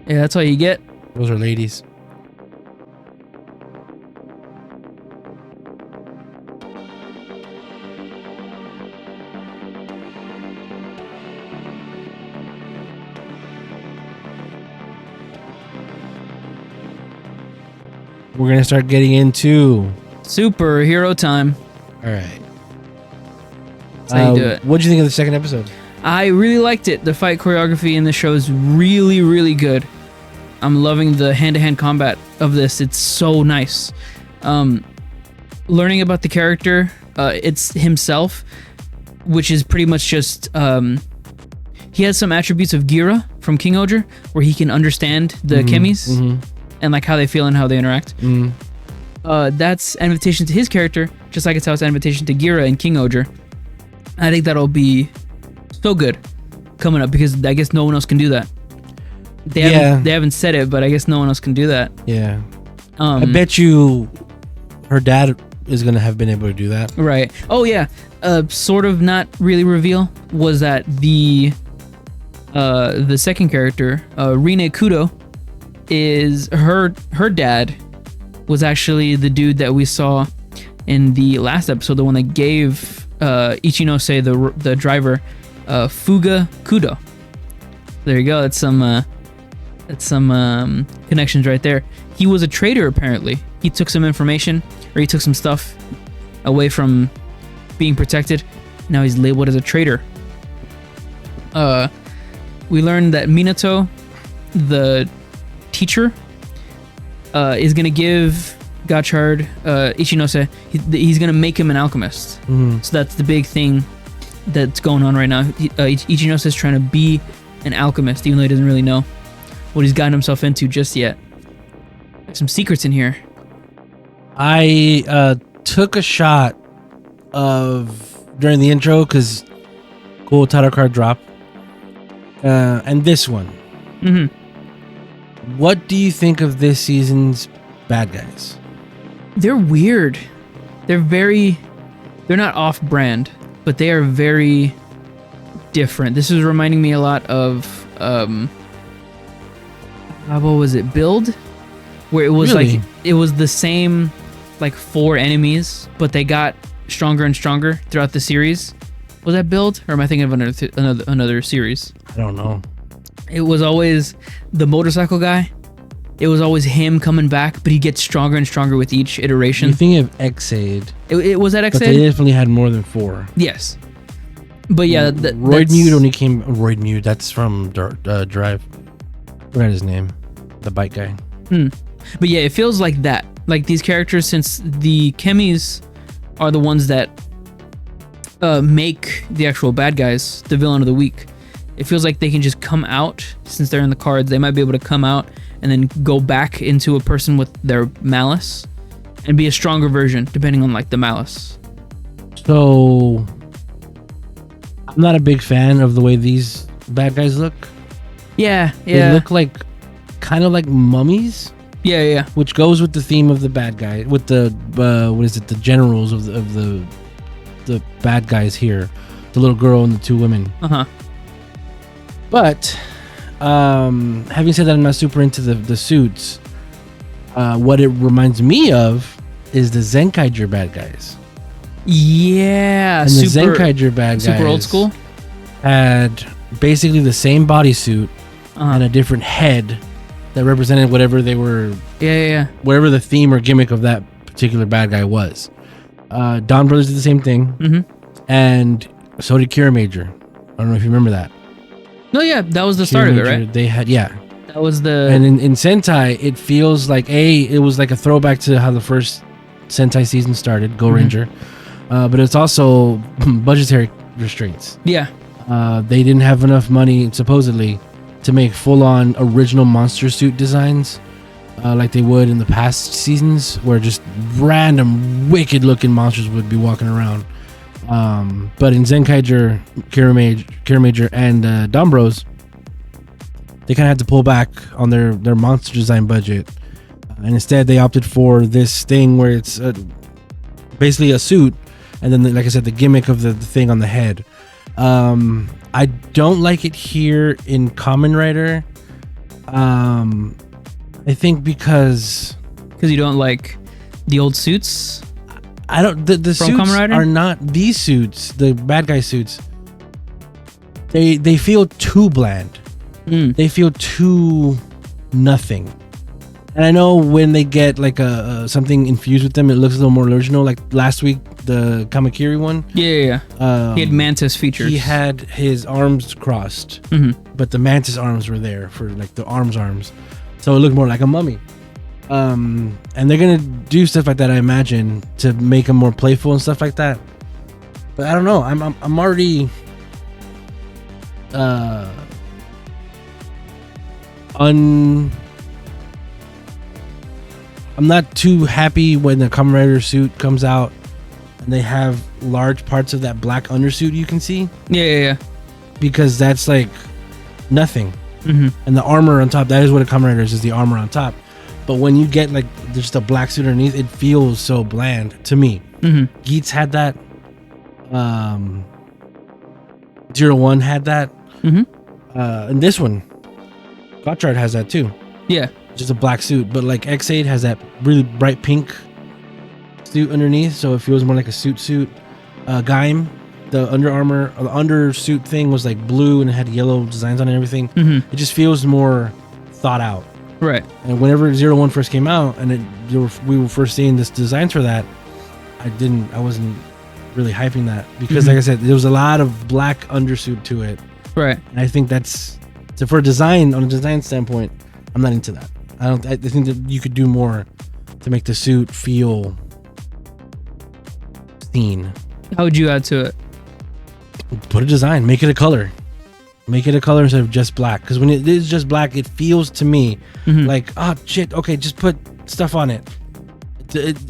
Yeah, that's all you get. Those are ladies. We're gonna start getting into superhero time. All right. That's how you do it. What did you think of the second episode? I really liked it. The fight choreography in the show is really, really good. I'm loving the hand-to-hand combat of this. It's so nice. Learning about the character, it's himself, which is pretty much just... he has some attributes of Gira from King-Ohger, where he can understand the Kemis and like how they feel and how they interact. That's an invitation to his character, just like it's how it's an invitation to Gira and King-Ohger. I think that'll be so good coming up because I guess no one else can do that. They haven't said it, but I guess no one else can do that. Yeah. I bet you her dad is going to have been able to do that. Right. Oh, yeah. Sort of not really reveal was that the second character, Rine Kudo, is her dad was actually the dude that we saw in the last episode, the one that gave Ichinose, the driver, Fuga Kudo. There you go. That's some connections right there. He was a traitor apparently. He took some information, or he took some stuff away from being protected. Now he's labeled as a traitor. We learned that Minato, the teacher, is gonna give Gotchard, Ichinose, he's gonna make him an alchemist. So that's the big thing that's going on right now. Ichinose is trying to be an alchemist, even though he doesn't really know what he's gotten himself into just yet. There's some secrets in here. I took a shot during the intro because cool title card drop, and this one. What do you think of this season's bad guys? They're weird. They're not off-brand, but they are very different. This is reminding me a lot of, what was it, Build? Where it was really? Like, it was the same, like, 4 enemies, but they got stronger and stronger throughout the series. Was that Build, or am I thinking of another series? I don't know. It was always the motorcycle guy. It was always him coming back, but he gets stronger and stronger with each iteration. You're thinking of ISHII. It was that ISHII? But they definitely had more than 4. Yes. But yeah, Roid Mute only came. Roid Mute, that's from Drive. I forgot his name. The bike guy. But yeah, it feels like that. Like these characters, since the chemis are the ones that make the actual bad guys the villain of the week. It feels like they can just come out, since they're in the cards, they might be able to come out and then go back into a person with their malice and be a stronger version, depending on like the malice. So, I'm not a big fan of the way these bad guys look. Yeah. They look like, kind of like mummies. Yeah. Which goes with the theme of the bad guy, with the, the generals of the bad guys here. The little girl and the 2 women. But having said that, I'm not super into the suits. What it reminds me of is the Zenkaiger bad guys. Yeah, and the Zenkaiger bad guys, super old school, had basically the same bodysuit and a different head that represented whatever they were. Yeah. Whatever the theme or gimmick of that particular bad guy was. Don Brothers did the same thing, and so did Kira Major. I don't know if you remember that. No, yeah, that was the start of it, right? They had, that was the. And in Sentai, it feels like it was like a throwback to how the first Sentai season started, Go Ranger, but it's also budgetary restraints. Yeah, they didn't have enough money supposedly to make full-on original monster suit designs, like they would in the past seasons, where just random wicked-looking monsters would be walking around. But in Zenkaiger, Kira Major, and Dombros, they kind of had to pull back on their monster design budget, and instead they opted for this thing where it's basically a suit, and then, like I said, the gimmick of the thing on the head. I don't like it here in Kamen Rider. I think because you don't like the old suits. I don't. The suits are not these suits. The bad guy suits. They feel too bland. They feel too nothing. And I know when they get like a something infused with them, it looks a little more original. Like last week, the Kamakiri one. Yeah. He had mantis features. He had his arms crossed, but the mantis arms were there for like the arms. So it looked more like a mummy. And they're gonna do stuff like that, I imagine, to make them more playful and stuff like that. But I don't know. I'm already I'm not too happy when the Kamen Rider suit comes out and they have large parts of that black undersuit you can see. Yeah. Because that's like nothing. And the armor on top, that is what a Kamen Rider is the armor on top. But when you get like just a black suit underneath, it feels so bland to me. Geats had that. 01 had that. And this one, Gotchard has that too. Yeah. Just a black suit. But like ISHII has that really bright pink suit underneath, so it feels more like a suit. Gaim, the Under Armour, the undersuit thing was like blue and it had yellow designs on it and everything. It just feels more thought out. Right. And whenever 01 first came out and we were first seeing this designs for that, I wasn't really hyping that because like I said, there was a lot of black undersuit to it. Right. And I think that's, so for design, on a design standpoint, I'm not into that. I think that you could do more to make the suit feel seen. How would you add to it? Put a design, make it a color. Make it a color instead of just black. Because when it is just black, it feels to me like, oh shit, okay, just put stuff on it.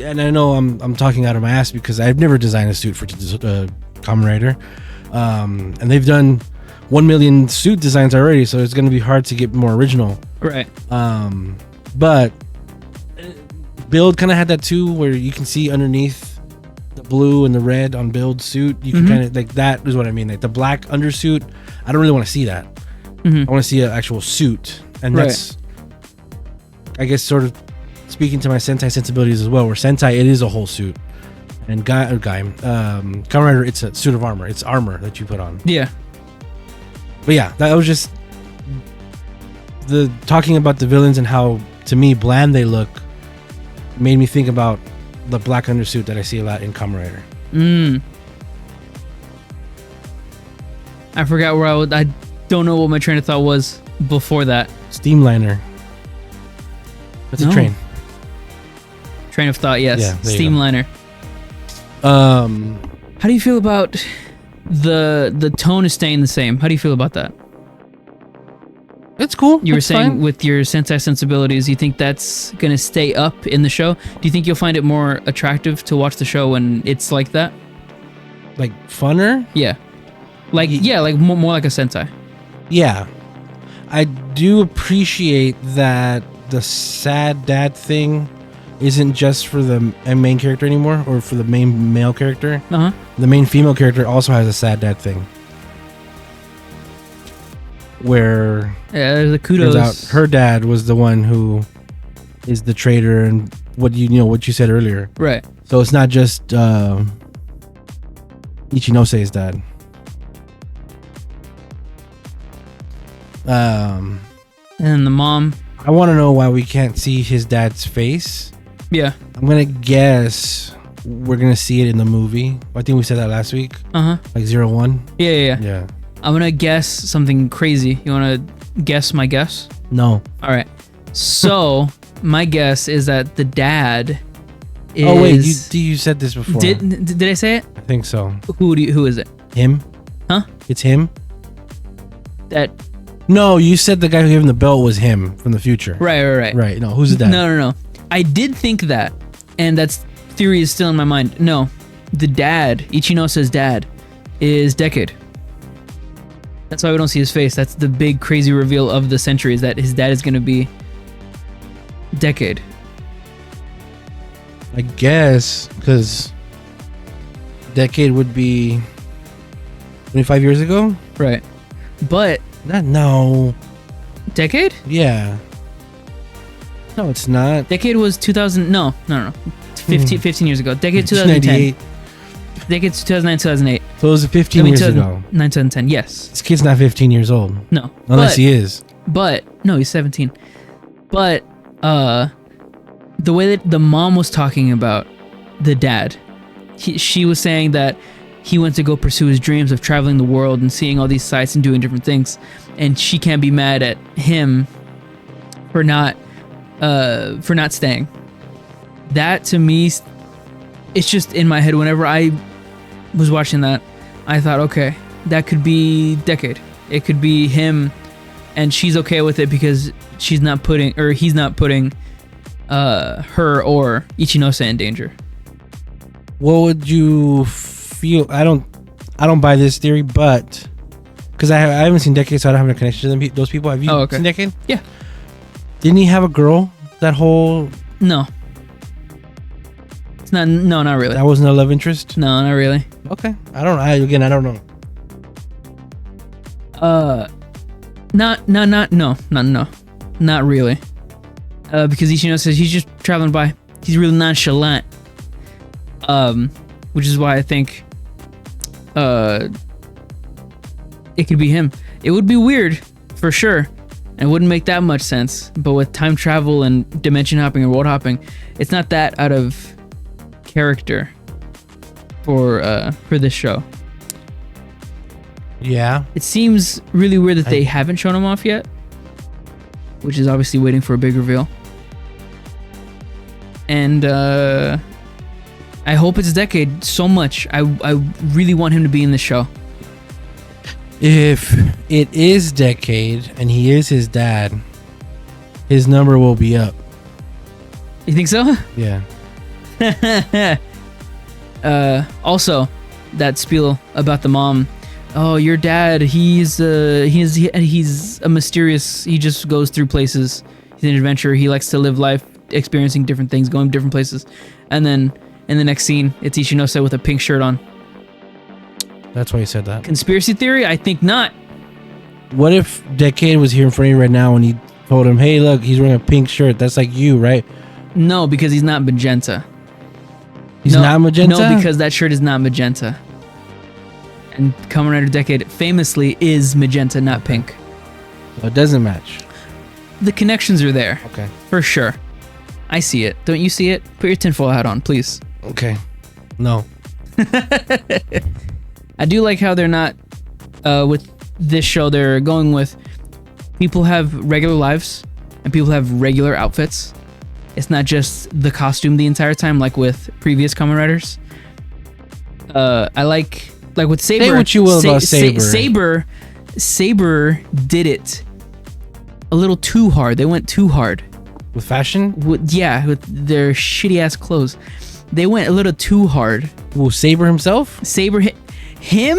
And I know I'm talking out of my ass because I've never designed a suit for Kamen Rider. And they've done 1 million suit designs already, so it's going to be hard to get more original. Right. But Build kind of had that too, where you can see underneath the blue and the red on Build suit. You can kind of, like, that is what I mean. Like the black undersuit, I don't really want to see that. I want to see an actual suit. And that's, I guess, sort of speaking to my Sentai sensibilities as well, where Sentai, it is a whole suit. And Kamen Rider, it's a suit of armor. It's armor that you put on. Yeah. But yeah, that was just the talking about the villains and how, to me, bland they look made me think about the black undersuit that I see a lot in Kamen Rider. I forgot where I don't know what my train of thought was before that. Steamliner. That's a train. Train of thought, yes. Yeah, Steamliner. How do you feel about the tone is staying the same? How do you feel about that? It's cool. You were saying with your Sentai sensibilities, you think that's going to stay up in the show? Do you think you'll find it more attractive to watch the show when it's like that? Like funner? Yeah. Like more like a Sentai. Yeah. I do appreciate that the sad dad thing isn't just for the main character anymore, or for the main male character. The main female character also has a sad dad thing, where there's the kudos. turns out her dad was the one who is the traitor, and what you said earlier. Right. So it's not just Ichinose's dad. And the mom. I want to know why we can't see his dad's face. Yeah. I'm gonna guess we're gonna see it in the movie. I think we said that last week. Like 01. Yeah. I'm gonna guess something crazy. You wanna guess my guess? No. All right. So my guess is that the dad is. Oh wait, you said this before. Did I say it? I think so. Who is it? Him? Huh? It's him? That. No, you said the guy who gave him the belt was him from the future. Right. Right. No, who's the dad? No. I did think that, and that theory is still in my mind. No, the dad, Ichinose's dad, is DivKid. That's why we don't see his face. That's the big crazy reveal of the century, is that his dad is going to be DivKid. I guess, because DivKid would be 25 years ago? Right. But... No. DivKid? Yeah. No, it's not. DivKid was 2000... No. 15 years ago. DivKid 2010. DivKid 2009, 2008. So it was 15 years ago. 9, 2010, yes. This kid's not 15 years old. No. Unless he is. But, no, he's 17. But, the way that the mom was talking about the dad, she was saying that he went to go pursue his dreams of traveling the world and seeing all these sights and doing different things, and she can't be mad at him for not staying. That, to me, it's just in my head. Whenever I was watching that, I thought, okay, that could be DivKid. It could be him, and she's okay with it because he's not putting her or Ichinose in danger. What would you feel? I don't buy this theory, but because I haven't seen DivKid, so I don't have a connection to those people. Have you seen DivKid? Yeah. Didn't he have a girl? That whole no. It's not. No, not really. That wasn't a love interest. No, not really. Okay, I don't know. Not really. Because Ichino says he's just traveling by. He's really nonchalant. Which is why I think it could be him. It would be weird, for sure. And it wouldn't make that much sense. But with time travel and dimension hopping and world hopping, it's not that out of character for this show. Yeah. It seems really weird that they haven't shown him off yet, which is obviously waiting for a big reveal. And I hope it's DivKid so much. I really want him to be in the show. If it is DivKid and he is his dad, his number will be up. You think so? Yeah. Also, that spiel about the mom. Oh, your dad, he's a mysterious, he just goes through places. He's an adventurer. He likes to live life, experiencing different things, going different places. And then in the next scene, it's Ichinose with a pink shirt on. That's why he said that. Conspiracy theory? I think not. What if DivKid was here in front of you right now and he told him, hey, look, he's wearing a pink shirt. That's like you, right? No, because he's not magenta. He's not magenta? No, because that shirt is not magenta. And Kamen Rider Decade famously is magenta, not pink. Well, it doesn't match. The connections are there. Okay. For sure. I see it. Don't you see it? Put your tinfoil hat on, please. Okay. No. I do like how they're not, with this show, they're going with people have regular lives and people have regular outfits. It's not just the costume the entire time like with previous Kamen Riders. I like with Saber. Say what you will about Saber. Saber did it a little too hard. They went too hard. With fashion? With their shitty ass clothes. They went a little too hard. Well, Saber himself? Saber him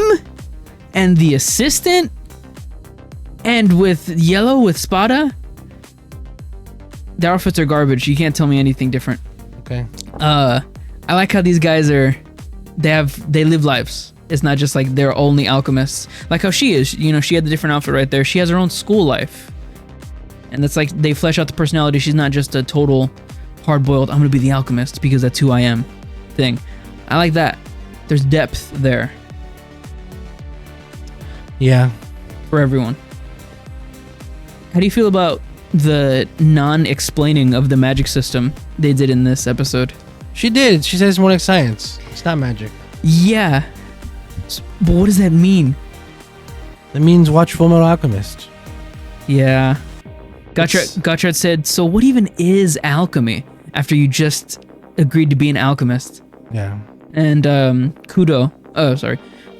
and the assistant and with Yellow with Spada. Their outfits are garbage. You can't tell me anything different. Okay. I like how these guys they live lives. It's not just like they're only alchemists. Like how she is. You know, she had the different outfit right there. She has her own school life. And that's like they flesh out the personality. She's not just a total hard-boiled, I'm gonna be the alchemist because that's who I am thing. I like that. There's depth there. Yeah. For everyone. How do you feel about the non-explaining of the magic system they did in this episode? She did. She says it's more like science. It's not magic. Yeah. But what does that mean? It means watch Full Metal Alchemist. Yeah. Gotchard said, so what even is alchemy after you just agreed to be an alchemist? Yeah. And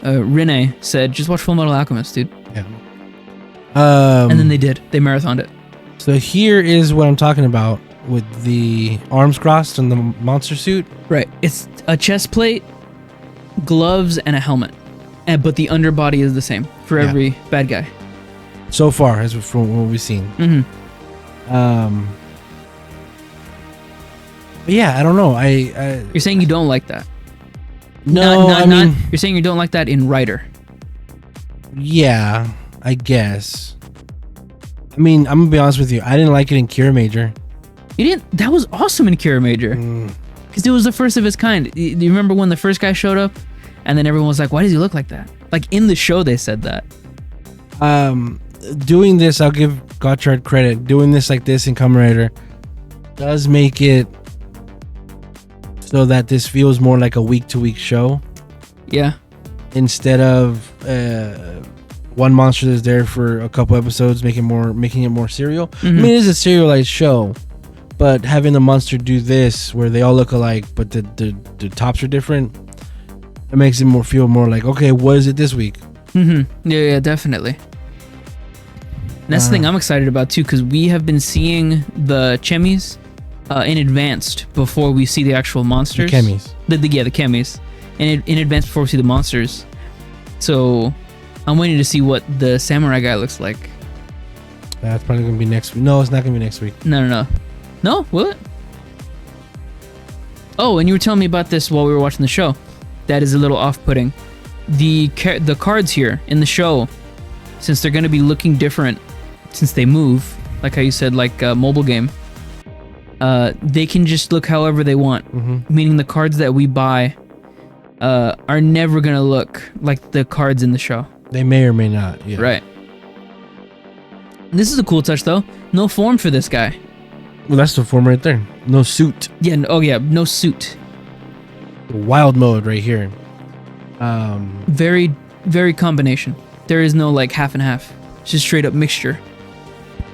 Renee said, just watch Full Metal Alchemist, dude. Yeah. And then they did. They marathoned it. So here is what I'm talking about with the arms crossed and the monster suit. Right. It's a chest plate, gloves, and a helmet. But the underbody is the same for every bad guy. So far, as from what we've seen. Mm-hmm. But yeah, I don't know. You're saying you don't like that? No, I mean, you're saying you don't like that in Rider. Yeah, I guess. I mean, I'm gonna be honest with you. I didn't like it in Cure Major. You didn't? That was awesome in Cure Major. Because it was the first of its kind. Do you remember when the first guy showed up? And then everyone was like, why does he look like that? Like in the show, they said that. Doing this, I'll give Gotchard credit. Doing this like this in Kamen Rider does make it so that this feels more like a week-to-week show. Yeah. Instead of one monster that's there for a couple episodes, making it more serial. Mm-hmm. I mean, it is a serialized show, but having the monster do this, where they all look alike, but the tops are different, it makes it feel more like, okay, what is it this week? Mm-hmm. Yeah, definitely. And that's the thing I'm excited about too, because we have been seeing the chemis in advance before we see the actual monsters. The chemis. The chemis. In advance before we see the monsters. So I'm waiting to see what the samurai guy looks like. That's probably going to be next week. No, it's not going to be next week. No. No? Will it? Oh, and you were telling me about this while we were watching the show. That is a little off-putting. The cards here in the show, since they're going to be looking different since they move, like how you said, like a mobile game, they can just look however they want. Mm-hmm. Meaning the cards that we buy are never going to look like the cards in the show. They may or may not, yeah. Right. This is a cool touch, though. No form for this guy. Well, that's the form right there. No suit. Yeah, no suit. Wild mode right here. Very, very combination. There is no like half and half. It's just straight up mixture.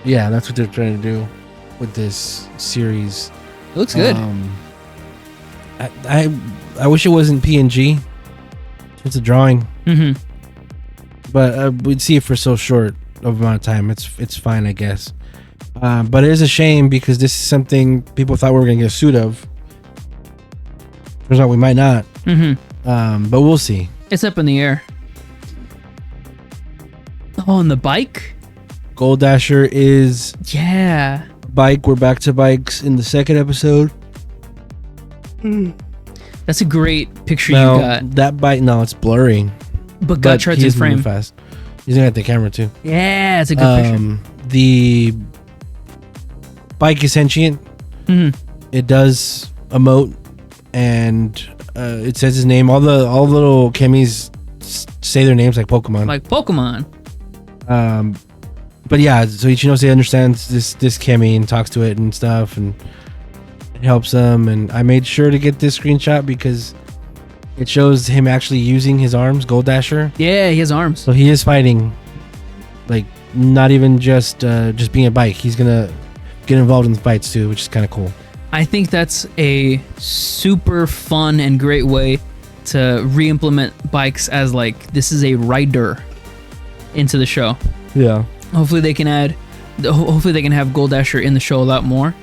Yeah, that's what they're trying to do with this series. It looks good. I wish it wasn't PNG. It's a drawing. Mm-hmm. But we'd see it for so short of amount of time. It's fine, I guess. But it is a shame because this is something people thought we were gonna get a suit of. Turns out we might not. Mm-hmm. But we'll see. It's up in the air. Oh, and the bike? Gold Dasher is bike. We're back to bikes in the second episode. That's a great picture now, you got. That bike, no, it's blurry. But Gotchard's his frame. Fast. He's looking at the camera too. Yeah, it's a good picture. The bike is sentient. Mm-hmm. It does emote, and it says his name. All the little Kemis say their names like Pokemon. Like Pokemon. But yeah, so Ichinose understands this Kemi and talks to it and stuff, and it helps them. And I made sure to get this screenshot because it shows him actually using his arms, Gold Dasher. Yeah, he has arms. So he is fighting, like not even just being a bike. He's gonna get involved in the fights too, which is kind of cool. I think that's a super fun and great way to re-implement bikes as like this is a rider into the show. Yeah. Hopefully they can have Gold Dasher in the show a lot more,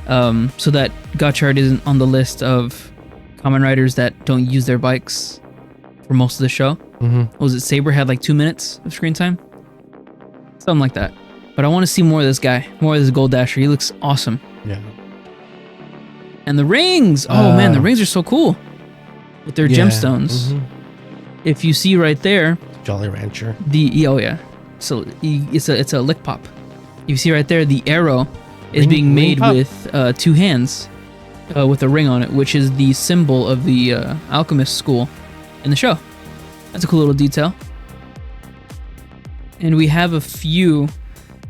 so that Gotchard isn't on the list of Kamen Riders that don't use their bikes for most of the show. Mm-hmm. Was it Saber had like 2 minutes of screen time? Something like that. But I want to see more of this guy, more of this Gold Dasher. He looks awesome. Yeah. And the rings! Oh man, the rings are so cool with their gemstones. Mm-hmm. If you see right there, Jolly Rancher. So it's a lick pop. You see right there, the arrow is being made with 2 hands with a ring on it, which is the symbol of the alchemist school in the show. That's a cool little detail. And we have a few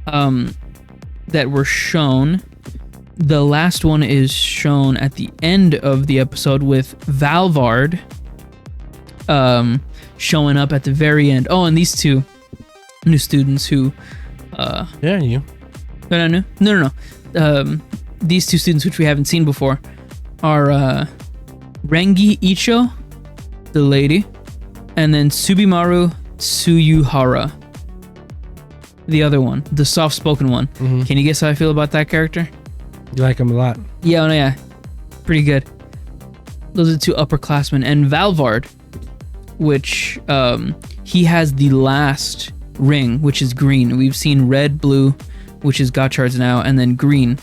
that were shown. The last one is shown at the end of the episode with Valvard showing up at the very end. Oh, and these 2 new students who you. No. These 2 students, which we haven't seen before, are Rengi Icho, the lady, and then Subimaru Tsuyuhara, the other one, the soft-spoken one. Mm-hmm. Can you guess how I feel about that character? You like him a lot. Yeah, pretty good. Those are 2 upperclassmen. And Valvard, which he has the last ring, which is green. We've seen red, blue, which is Gotchard's now, and then green,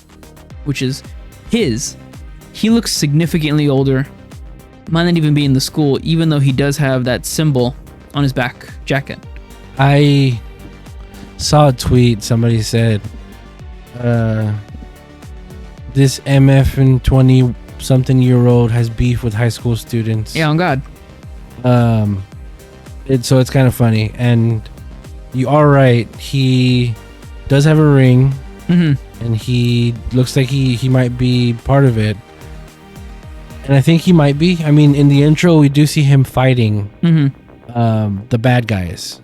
which is his. He looks significantly older. Might not even be in the school, even though he does have that symbol on his back jacket. I saw a tweet. Somebody said, this MF and 20-something-year-old has beef with high school students. Yeah, on God. So it's kind of funny. And you are right. He does have a ring. Mm-hmm. And he looks like he might be part of it. And I think he might be. I mean, in the intro, we do see him fighting the bad guys.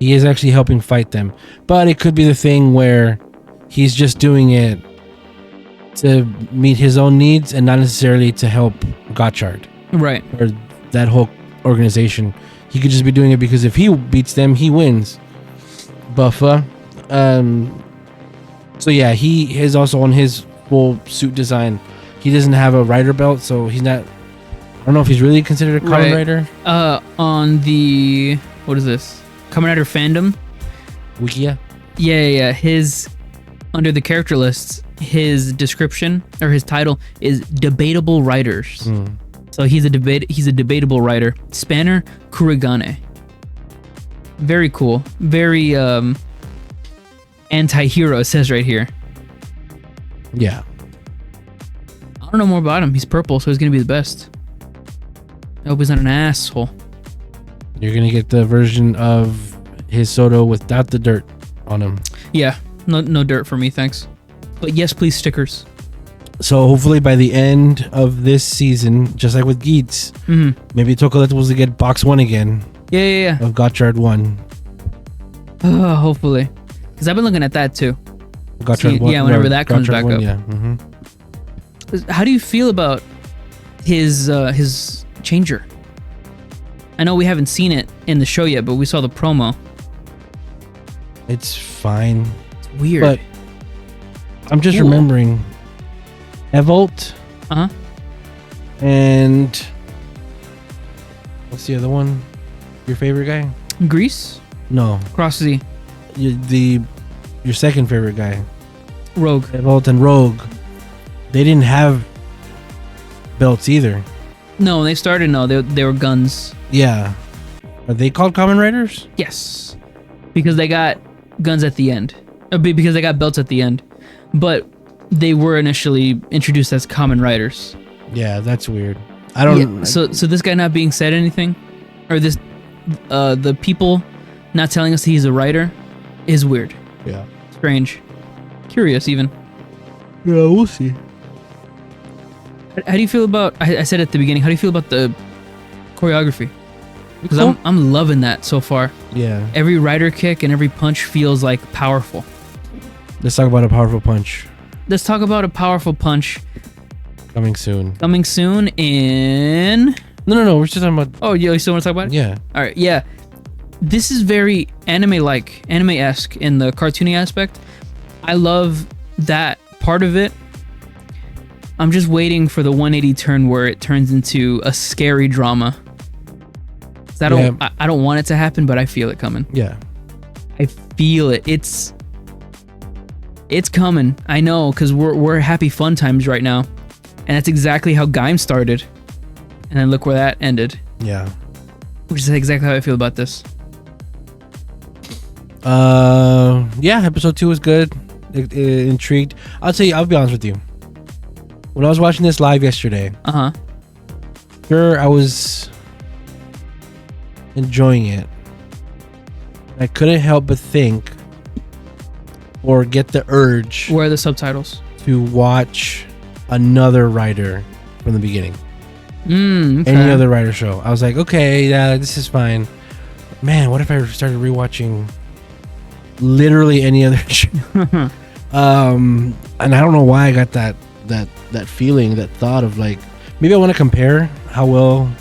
He is actually helping fight them. But it could be the thing where he's just doing it to meet his own needs and not necessarily to help Gotchard. Right. Or that whole organization. He could just be doing it because if he beats them, he wins. Buffa. So yeah, he is also on his full suit design. He doesn't have a rider belt, so he's not. I don't know if he's really considered a Kamen Rider. On the what is this? Kamen Rider fandom. Wikia. Yeah. His under the character lists, his description or his title is debatable riders. So he's a debatable rider. Spanner Kurigane. Very cool. Very anti-hero, it says right here. Yeah. I don't know more about him. He's purple, so he's gonna be the best. I hope he's not an asshole. You're gonna get the version of his Soto without the dirt on him. Yeah, no dirt for me, thanks. But yes, please, stickers. So hopefully by the end of this season, just like with Geets, maybe Toa Collectibles will get box 1 again. Yeah. Of Gotchard 1. Hopefully. Because I've been looking at that too. Gotchard 1. Yeah, whenever that comes back 1, up. Yeah. How do you feel about his changer? I know we haven't seen it in the show yet, but we saw the promo. It's fine. It's weird. But I'm just remembering Evolt. And what's the other one? Your favorite guy? Grease? No. Cross Z. Your second favorite guy. Rogue. Evolt and Rogue. They didn't have belts either. No, when they started, no, they were guns. Yeah. Are they called Kamen Riders? Yes. Because they got guns at the end. Because they got belts at the end. But they were initially introduced as Kamen Riders. Yeah, that's weird. I don't. Yeah, so this guy not being said anything, or this, the people not telling us he's a writer, is weird. Yeah. Strange. Curious even. Yeah, we'll see. How do you feel about? I said at the beginning. How do you feel about the choreography? Because Cool. I'm loving that so far. Yeah. Every rider kick and every punch feels like powerful. Let's talk about a powerful punch. Let's talk about a powerful punch Coming soon. coming soon in. No. We're just talking about. Oh, you still want to talk about it? Yeah. All right. Yeah. This is very anime-like, anime-esque in the cartoony aspect. I love that part of it. I'm just waiting for the 180 turn where it turns into a scary drama. I don't want it to happen, but I feel it coming. Yeah. I feel it. It's coming. I know, because we're happy fun times right now, and that's exactly how Gaim started, and then look where that ended. Yeah. Which is exactly how I feel about this. Yeah. Episode 2 was good. Intrigued. I'll be honest with you. When I was watching this live yesterday, sure, I was enjoying it. I couldn't help but think or get the urge. Where are the subtitles? To watch another writer from the beginning. Okay. Any other writer show. I was like, okay, yeah, this is fine. Man, what if I started rewatching literally any other show? And I don't know why I got that feeling, that thought of like, maybe I want to compare how well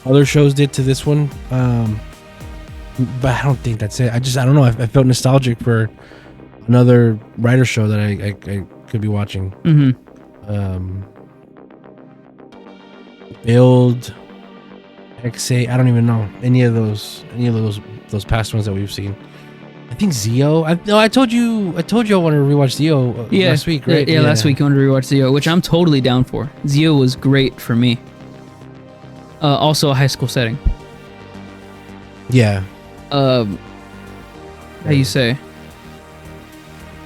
other shows did to this one. But I don't think that's it. I don't know. I felt nostalgic for another writer show that I could be watching. Build, XA, I don't even know any of those past ones that we've seen. I think Zio. I told you I wanted to rewatch Zio last week, right? Yeah, last week I wanted to rewatch Zio, which I'm totally down for. Zio was great for me. Also a high school setting. Yeah. How you say?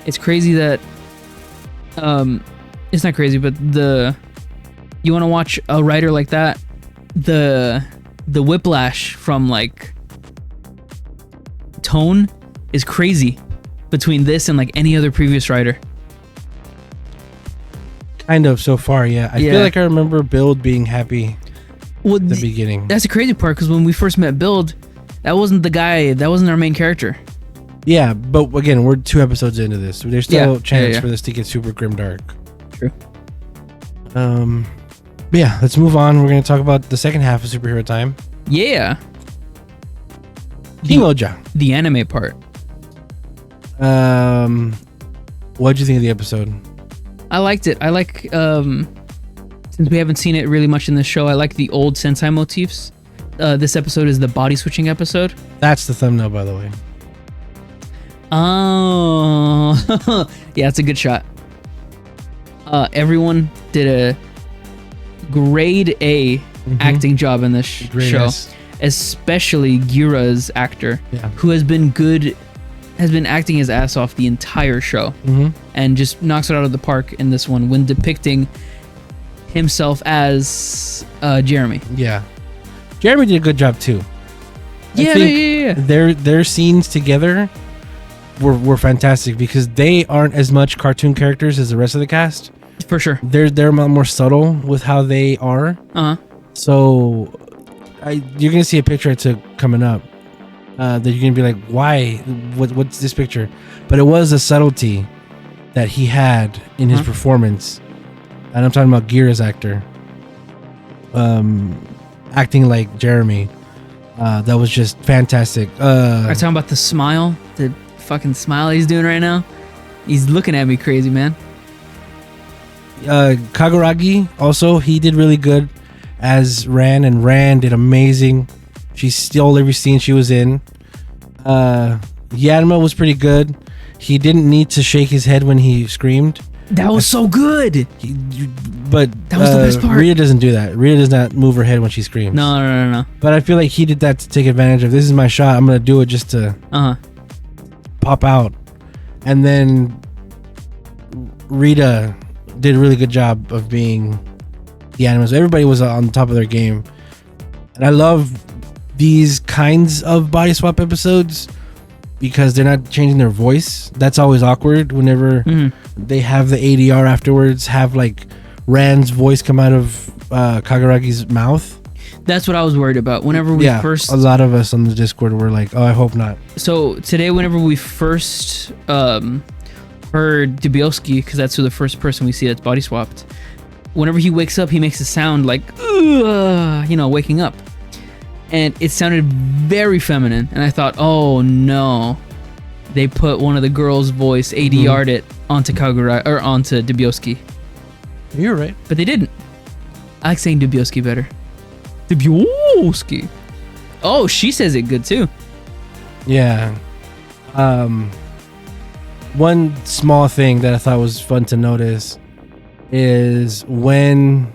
It's crazy that it's not crazy, but you want to watch a writer like that, the whiplash from like tone is crazy between this and like any other previous writer. Kind of so far, yeah. I feel like I remember Build being happy at the beginning. That's the crazy part, because when we first met Build, that wasn't the guy, that wasn't our main character. Yeah, but again, we're 2 episodes into this. So there's still a chance for this to get super grimdark. True. But yeah, let's move on. We're going to talk about the second half of Superhero Time. Yeah. King-Ohger. The anime part. What'd you think of the episode? I liked it. I like, since we haven't seen it really much in this show, I like the old Sentai motifs. This episode is the body switching episode. That's the thumbnail, by the way. Oh, yeah, it's a good shot. Everyone did a grade A acting job in this show, especially Gira's actor, who has been acting his ass off the entire show, and just knocks it out of the park in this one when depicting himself as Jeremy. Yeah, Jeremy did a good job too. Yeah. Their scenes together were fantastic because they aren't as much cartoon characters as the rest of the cast. For sure. They're a lot more subtle with how they are. So you're gonna see a picture I took coming up that you're gonna be like, why? What's this picture? But it was a subtlety that he had in his performance, and I'm talking about Gira's actor, acting like Jeremy. That was just fantastic. Are you talking about the smile? The fucking smile he's doing right now? He's looking at me crazy, man. Kaguragi also, he did really good as Ran, and Ran did amazing. She stole every scene she was in. Yanma was pretty good. He didn't need to shake his head when he screamed. That was so good. But that was the best part. Rita doesn't do that. Rita does not move her head when she screams. No. But I feel like he did that to take advantage of, this is my shot, I'm gonna do it just to pop out. And then Rita did a really good job of being the animals. Everybody was on top of their game, and I love these kinds of body swap episodes because they're not changing their voice. That's always awkward whenever they have the ADR afterwards, have like Rand's voice come out of Kaguragi's mouth. That's what I was worried about. Whenever we first... a lot of us on the Discord were like, oh, I hope not. So today, whenever we first heard Dubielski, because that's who the first person we see that's body swapped, whenever he wakes up, he makes a sound like, waking up. And it sounded very feminine. And I thought, oh no, they put one of the girls' voice, ADR'd it onto Kagura, or onto Dubielski. You're right. But they didn't. I like saying Dubielski better. Dubielski. Oh, she says it good too. Yeah. One small thing that I thought was fun to notice is when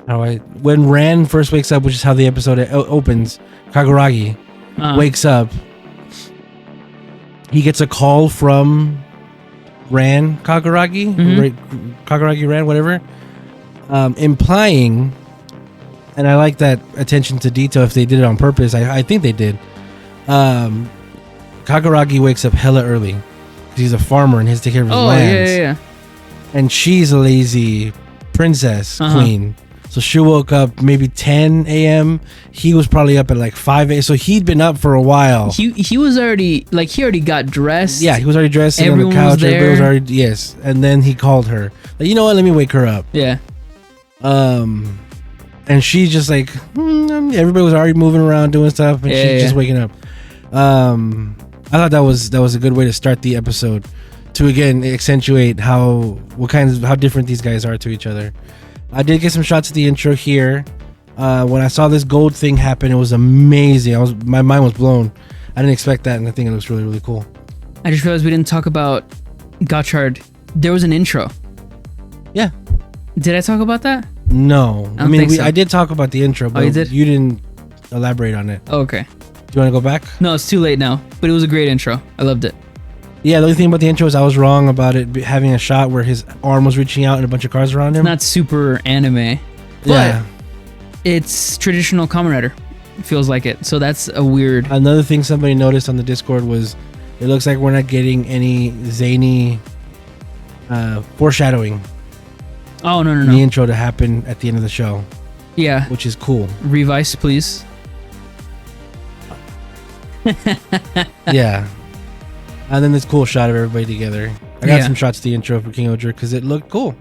Rand first wakes up, which is how the episode opens, Kaguragi wakes up. He gets a call from Rand Kaguragi, Kaguragi Rand, whatever, implying, and I like that attention to detail. If they did it on purpose, I think they did. Kaguragi wakes up hella early because he's a farmer and he has to take care of his lands. Yeah. And she's a lazy princess queen. So she woke up maybe 10 a.m. He was probably up at like 5 a.m. So he'd been up for a while. He was already, like, he already got dressed. Yeah, he was already dressed on the couch. Everybody was already, yes. And then he called her. Like, you know what? Let me wake her up. Yeah. And she's just like, everybody was already moving around doing stuff. And she's just waking up. I thought that was a good way to start the episode. To, again, accentuate how different these guys are to each other. I did get some shots at the intro here. When I saw this gold thing happen, it was amazing. My mind was blown. I didn't expect that, and I think it looks really, really cool. I just realized we didn't talk about Gotchard. There was an intro. Yeah. Did I talk about that? No. I mean, I did talk about the intro, but you didn't elaborate on it. Oh, okay. Do you want to go back? No, it's too late now, but it was a great intro. I loved it. Yeah, the only thing about the intro is I was wrong about it having a shot where his arm was reaching out and a bunch of cars around him. It's not super anime, but it's traditional Kamen Rider. It feels like it. So that's a weird... Another thing somebody noticed on the Discord was it looks like we're not getting any zany foreshadowing. Oh, no. The intro to happen at the end of the show. Yeah. Which is cool. Revise, please. Yeah. And then this cool shot of everybody together. I got some shots of the intro for King-Ohger because it looked cool.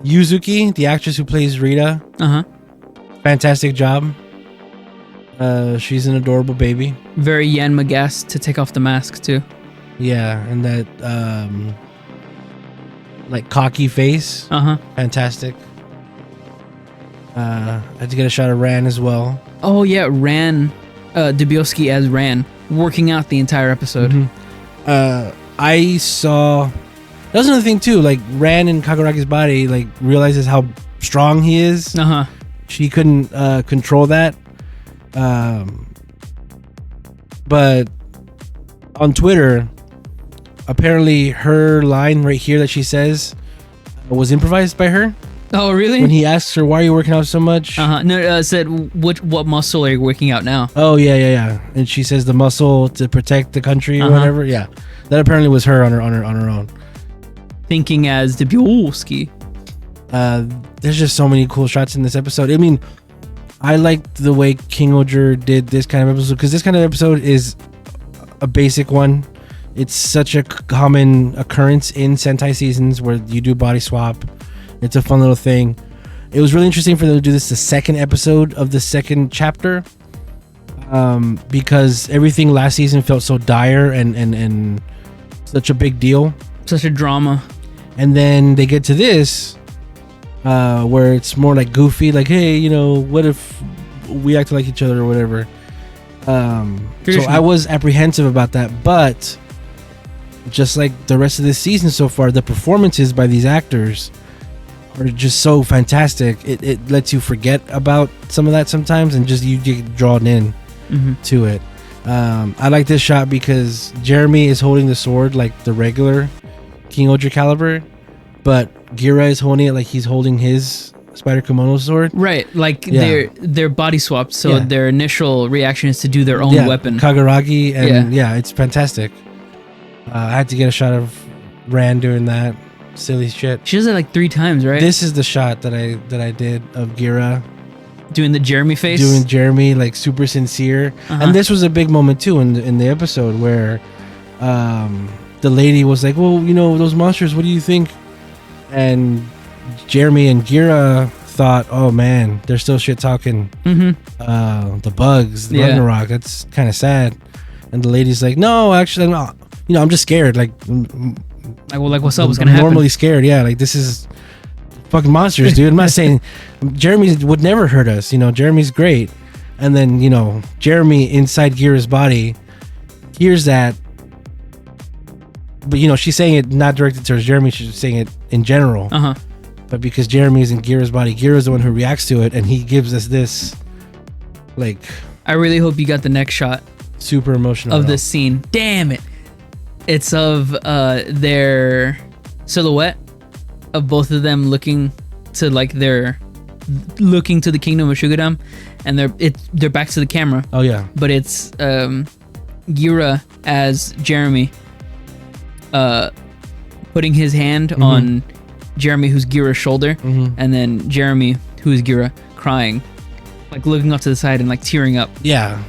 Yuzuki, the actress who plays Rita. Fantastic job. She's an adorable baby. Very Yan Magast to take off the mask too. Yeah, and that like cocky face. Fantastic. I had to get a shot of Ran as well. Oh yeah, Ran. Dubielski as Ran, working out the entire episode. I saw... That was another thing too, like Ran in Kaguragi's body, like realizes how strong he is. She couldn't control that. But on Twitter, apparently her line right here that she says was improvised by her. Oh, really? When he asks her, why are you working out so much? No, said, what muscle are you working out now? Oh, yeah. And she says the muscle to protect the country or whatever. Yeah. That apparently was her on her own. Thinking as Dubielski. There's just so many cool shots in this episode. I mean, I liked the way King-Ohger did this kind of episode because this kind of episode is a basic one. It's such a common occurrence in Sentai seasons where you do body swap. It's a fun little thing. It was really interesting for them to do this the second episode of the second chapter, because everything last season felt so dire and such a big deal, such a drama. And then they get to this, where it's more like goofy, like, hey, what if we acted like each other or whatever. So I was apprehensive about that, but just like the rest of this season so far, the performances by these actors are just so fantastic. It lets you forget about some of that sometimes and just you get drawn in to it. I like this shot because Jeremy is holding the sword like the regular King-Ohger caliber, but Gira is holding it like he's holding his Spider Kimono sword. Right, like they're body swapped, so their initial reaction is to do their own weapon. Kagaragi, and it's fantastic. I had to get a shot of Ran doing that silly shit. She does it like 3 times, right? This is the shot that I did of Gira doing the Jeremy face, doing Jeremy like super sincere. And this was a big moment too in the episode where the lady was like, well, you know, those monsters, what do you think? And Jeremy and Gira thought, oh man, they're still shit talking the bugs, the Ragnarok, that's kind of sad. And the lady's like, no, actually I'm not, you know, I'm just scared, like what's up, what's gonna happen? Normally scared, like this is fucking monsters, dude. I'm not saying Jeremy would never hurt us, you know, Jeremy's great. And then, you know, Jeremy inside Gira's body hears that, but you know, she's saying it not directed towards Jeremy, she's saying it in general. But because Jeremy is in Gira's body, Gira's the one who reacts to it, and he gives us this, like, I really hope you got the next shot super emotional of this scene. Damn it. It's of their silhouette of both of them looking to the kingdom of Shugadam, and they're back to the camera. Oh yeah. But it's Gira as Jeremy putting his hand on Jeremy, who's Gira's shoulder, and then Jeremy, who's Gira, crying, like looking off to the side and like tearing up. Yeah.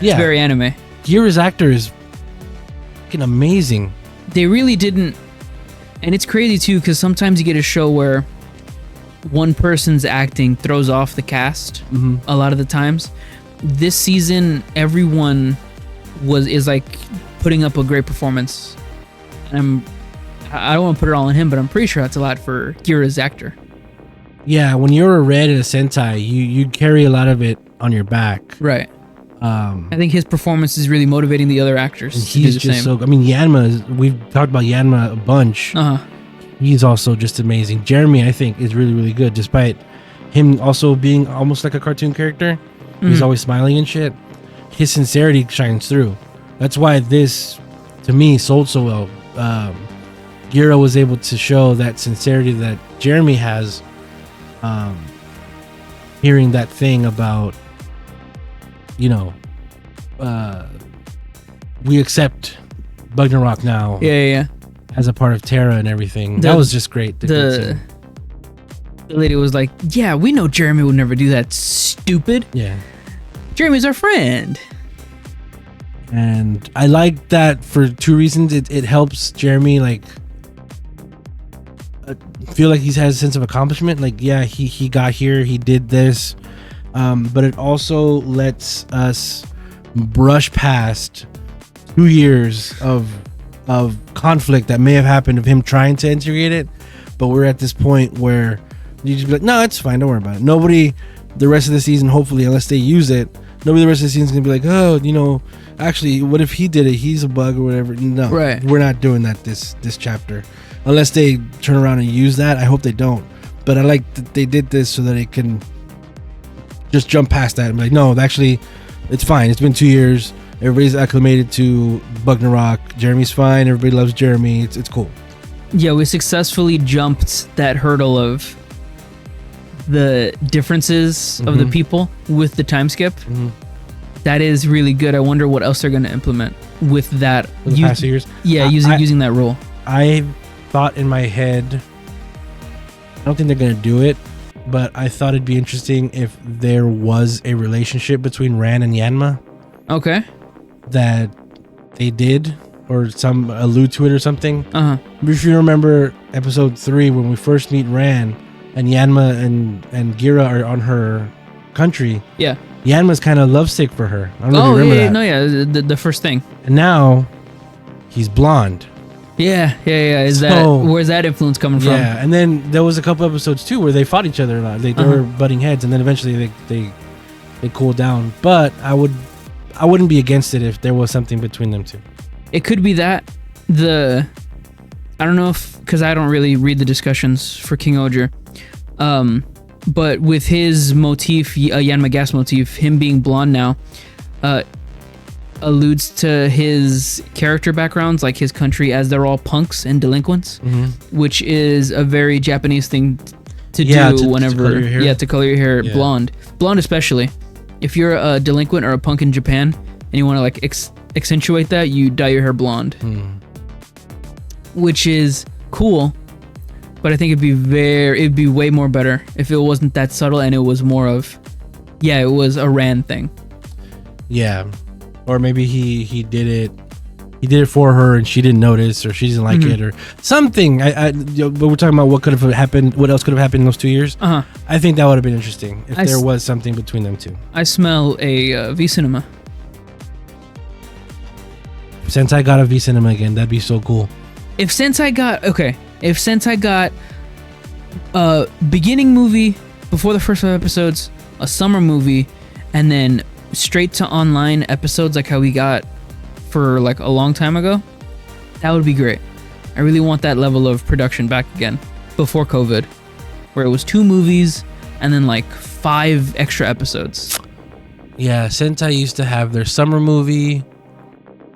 It's very anime. Gira's actor is fucking amazing. They really didn't, and it's crazy too, because sometimes you get a show where one person's acting throws off the cast a lot of the times. This season, everyone is like putting up a great performance. And I don't want to put it all on him, but I'm pretty sure that's a lot for Gira's actor. Yeah, when you're a red in a Sentai, you carry a lot of it on your back. Right. I think his performance is really motivating the other actors. And he's just so. I mean, Yanma. We've talked about Yanma a bunch. He's also just amazing. Jeremy, I think, is really, really good, despite him also being almost like a cartoon character. He's always smiling and shit. His sincerity shines through. That's why this, to me, sold so well. Gira was able to show that sincerity that Jeremy has. Hearing that thing about, you know, we accept Ragnarok now. Yeah. As a part of Terra and everything. That was just great. The lady was like, yeah, we know Jeremy would never do that, stupid. Yeah. Jeremy's our friend. And I like that for 2 reasons. It helps Jeremy, like, feel like he has a sense of accomplishment. Like, yeah, he got here, he did this. But it also lets us brush past 2 years of conflict that may have happened of him trying to integrate it, but we're at this point where you just be like, no, it's fine, don't worry about it. Nobody the rest of the season, hopefully, unless they use it, nobody the rest of the season is gonna be like, oh, you know, actually, what if he did it, he's a bug or whatever. No, right. We're not doing that this chapter unless they turn around and use that. I hope they don't, but I like that they did this so that it can just jump past that and be like, no, actually, it's fine, it's been 2 years. Everybody's acclimated to Ragnarok. Jeremy's fine. Everybody loves Jeremy. It's cool. Yeah, we successfully jumped that hurdle of the differences of the people with the time skip. That is really good. I wonder what else they're going to implement with that. For the past years? Yeah, using that rule. I thought in my head, I don't think they're going to do it, but I thought it'd be interesting if there was a relationship between Ran and Yanma. Okay. That they did, or some allude to it or something. If you remember episode 3 when we first meet Ran and Yanma and Gira are on her country. Yeah. Yanma's kind of lovesick for her. I don't know if you remember that. The first thing. And now he's blonde. Yeah. Where's that influence coming from? Yeah, and then there was a couple episodes too where they fought each other a lot. They were butting heads, and then eventually they cooled down. But I wouldn't be against it if there was something between them two. It could be that. I don't know if, because I don't really read the discussions for King-Ohger, but with his motif, Yanma Gas motif, him being blonde now, alludes to his character backgrounds, like his country, as they're all punks and delinquents, which is a very Japanese thing to do whenever to color your hair blonde especially. If you're a delinquent or a punk in Japan and you want to like accentuate that, you dye your hair blonde, which is cool. But I think it'd be way more better if it wasn't that subtle and it was more of, it was a Rand thing. Yeah, or maybe he did it for her and she didn't notice, or she didn't like it, or something. But we're talking about what could have happened. What else could have happened in those 2 years? I think that would have been interesting if there was something between them two. I smell a V Cinema. If Sentai got a V Cinema again, that'd be so cool. If Sentai got a beginning movie before the first 5 episodes, a summer movie, and then straight to online episodes like how we got for like a long time ago, that would be great. I really want that level of production back again before COVID, where it was 2 movies and then like 5 extra episodes. Yeah, Sentai used to have their summer movie,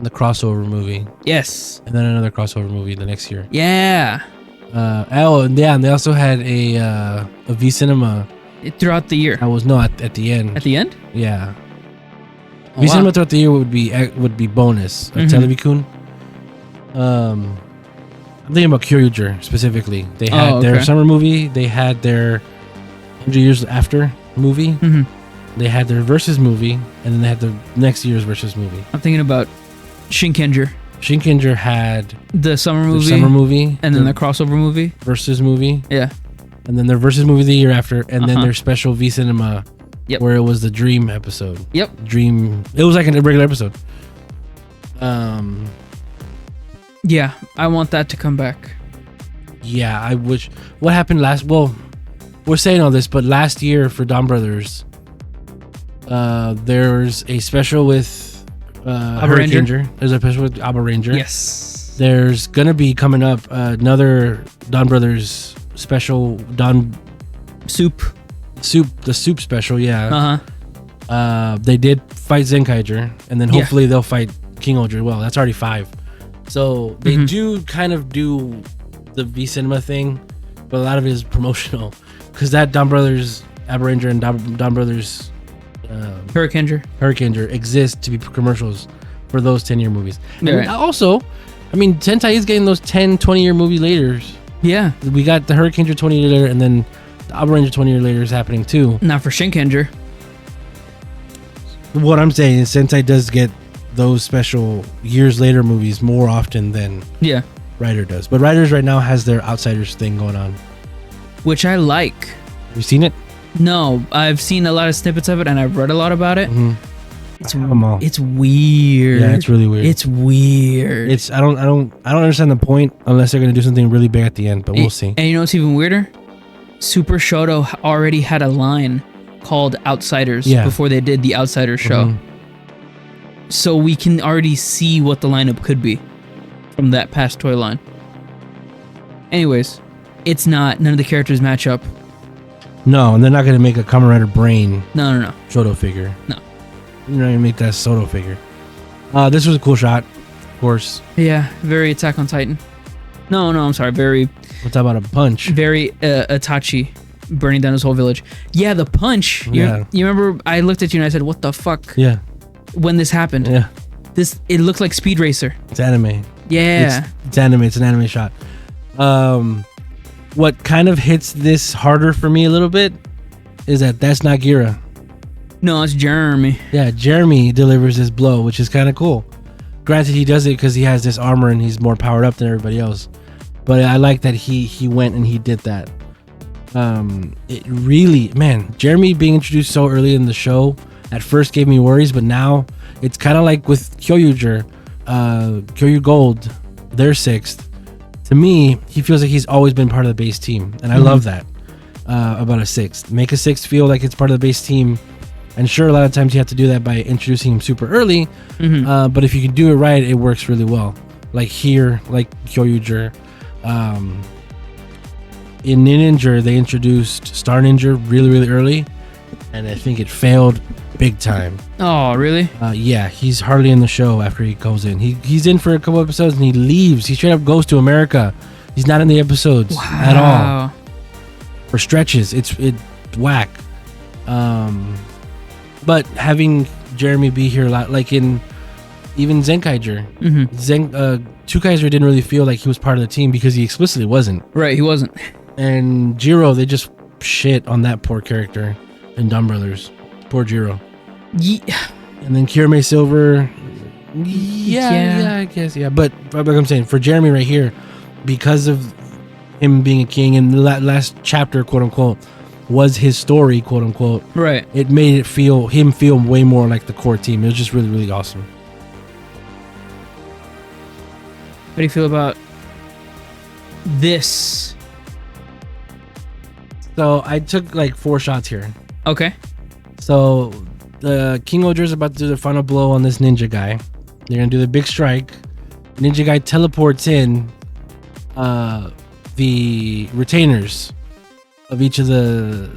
the crossover movie. Yes. And then another crossover movie the next year. Yeah. And they also had a V Cinema throughout the year. At the end. At the end? Yeah. V Cinema throughout the year would be bonus. Televikun. I'm thinking about Kyoryuger specifically. They had their summer movie. They had their 100 years after movie. They had their versus movie, and then they had the next year's versus movie. I'm thinking about Shinkenger. Shinkenger had the summer movie, and then the crossover movie, versus movie. Yeah, and then their versus movie the year after, and then their special V Cinema, where it was the Dream episode. Dream. It was like a regular episode. Yeah, I want that to come back. Yeah, I wish. What happened last? Well, we're saying all this, but last year for Dawn Brothers, there's a special with Ranger. There's a special with Abba Ranger. Yes. There's gonna be coming up another Dawn Brothers special, the soup special. Yeah. They did fight Zenkaiger, and then hopefully they'll fight King-Ohger. Well, that's already 5. So they do kind of do the V Cinema thing, but a lot of it is promotional, because that Dawn Brothers, Abba Ranger, and Dawn Brothers Hurricaneger exist to be commercials for those 10-year movies. And also, I mean, Sentai is getting those 10, 20-year movie later. Yeah. We got the Hurricaneger 20 years later, and then the Abba Ranger 20 years later is happening too. Not for Shinkenger. What I'm saying is Sentai does get those special years later movies more often than Rider does. But Riders right now has their Outsiders thing going on, which I like. Have you seen it? No, I've seen a lot of snippets of it, and I've read a lot about it. It's weird. Yeah, it's really weird. It's weird. I don't understand the point unless they're gonna do something really big at the end. But we'll see. And you know what's even weirder? Super Shoto already had a line called Outsiders before they did the Outsiders show. So we can already see what the lineup could be from that past toy line. Anyways, it's not. None of the characters match up. No, and they're not going to make a Kamen Rider Brain Shoto figure. No. You're not going to make that Soto figure. This was a cool shot, of course. Yeah, very Attack on Titan. No, I'm sorry. Very... What's about a punch? Very Itachi burning down his whole village. Yeah, the punch. You remember I looked at you and I said, what the fuck? Yeah. When this happened. Yeah. It looked like Speed Racer. It's anime. Yeah. It's anime. It's an anime shot. What kind of hits this harder for me a little bit is that's not Gira. No, it's Jeremy. Yeah, Jeremy delivers this blow, which is kind of cool. Granted, he does it because he has this armor and he's more powered up than everybody else. But I like that he went and he did that. It really, Jeremy being introduced so early in the show at first gave me worries, but now it's kind of like with Kyoryuger, Kyoryu Gold, they're 6th. To me, he feels like he's always been part of the base team, and I love that about a 6th. Make a 6th feel like it's part of the base team, and sure, a lot of times you have to do that by introducing him super early, but if you can do it right, it works really well. Like here, like Kyoryuger. In Ninja, they introduced Star Ninja really, really early, and I think it failed big time. Oh, really? Yeah, he's hardly in the show after he goes in. He's in for a couple episodes and he leaves. He straight up goes to America. He's not in the episodes at all. For stretches, it's whack. But having Jeremy be here a lot, like in even Zenkaiger, Tsukaiser didn't really feel like he was part of the team because he explicitly wasn't. Right, he wasn't. And Jiro, they just shit on that poor character in Dumb Brothers. Poor Jiro. Yeah. And then Kirame Silver. Yeah, I guess, yeah. But like I'm saying, for Jeremy right here, because of him being a king and the last chapter, quote unquote, was his story, quote unquote. Right. It made him feel way more like the core team. It was just really, really awesome. How do you feel about this? So I took like 4 shots here. Okay. So the King-Ohger is about to do the final blow on this ninja guy. They're gonna do the big strike. Ninja guy teleports in the retainers of each of the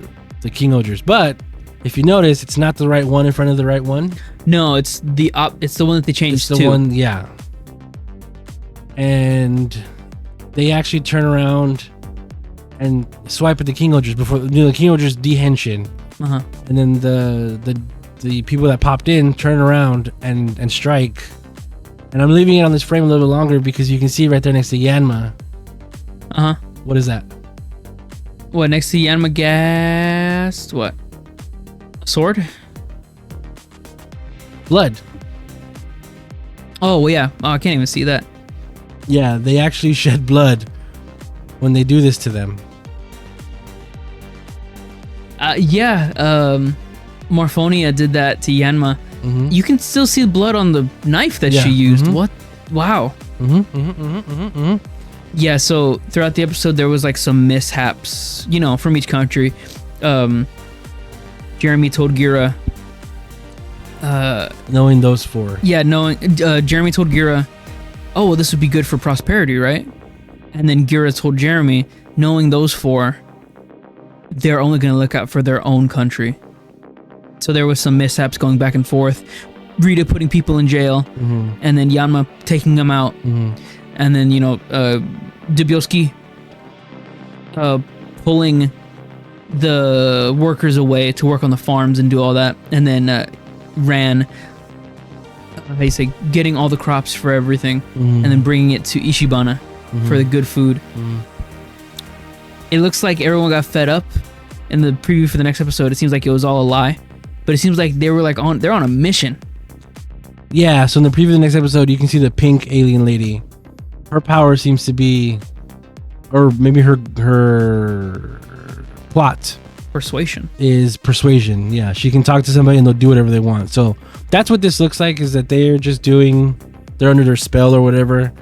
King-Ohgers. But if you notice, it's not the right one in front of the right one. No, it's the one that they changed it's the one, yeah. And they actually turn around and swipe at the King-Ohgers before the King-Ohgers de-henshin. And then the people that popped in turn around and strike. And I'm leaving it on this frame a little longer because you can see right there next to Yanma. What is that? What, next to Yanma Gast? What? A sword? Blood. Oh, well, yeah. Oh, I can't even see that. Yeah, they actually shed blood when they do this to them. Morphonia did that to Yanma. You can still see the blood on the knife that she used. What? Wow. Yeah, so throughout the episode, there was like some mishaps, from each country. Jeremy told Gira. Knowing those 4. Yeah, Jeremy told Gira, oh, well, this would be good for prosperity, right? And then Gira told Jeremy, knowing those 4, they're only going to look out for their own country. So there was some mishaps going back and forth. Rita putting people in jail, and then Yanma taking them out. And then, Dubioski pulling the workers away to work on the farms and do all that. And then Ran, getting all the crops for everything, and then bringing it to Ishibana for the good food. It looks like everyone got fed up in the preview for the next episode. It seems like it was all a lie, but it seems like they were they're on a mission. Yeah, so in the preview of the next episode, you can see the pink alien lady. Her power seems to be, or maybe her plot. Persuasion. Is persuasion. Yeah, she can talk to somebody and they'll do whatever they want. So that's what this looks like, is that they're just they're under their spell or whatever.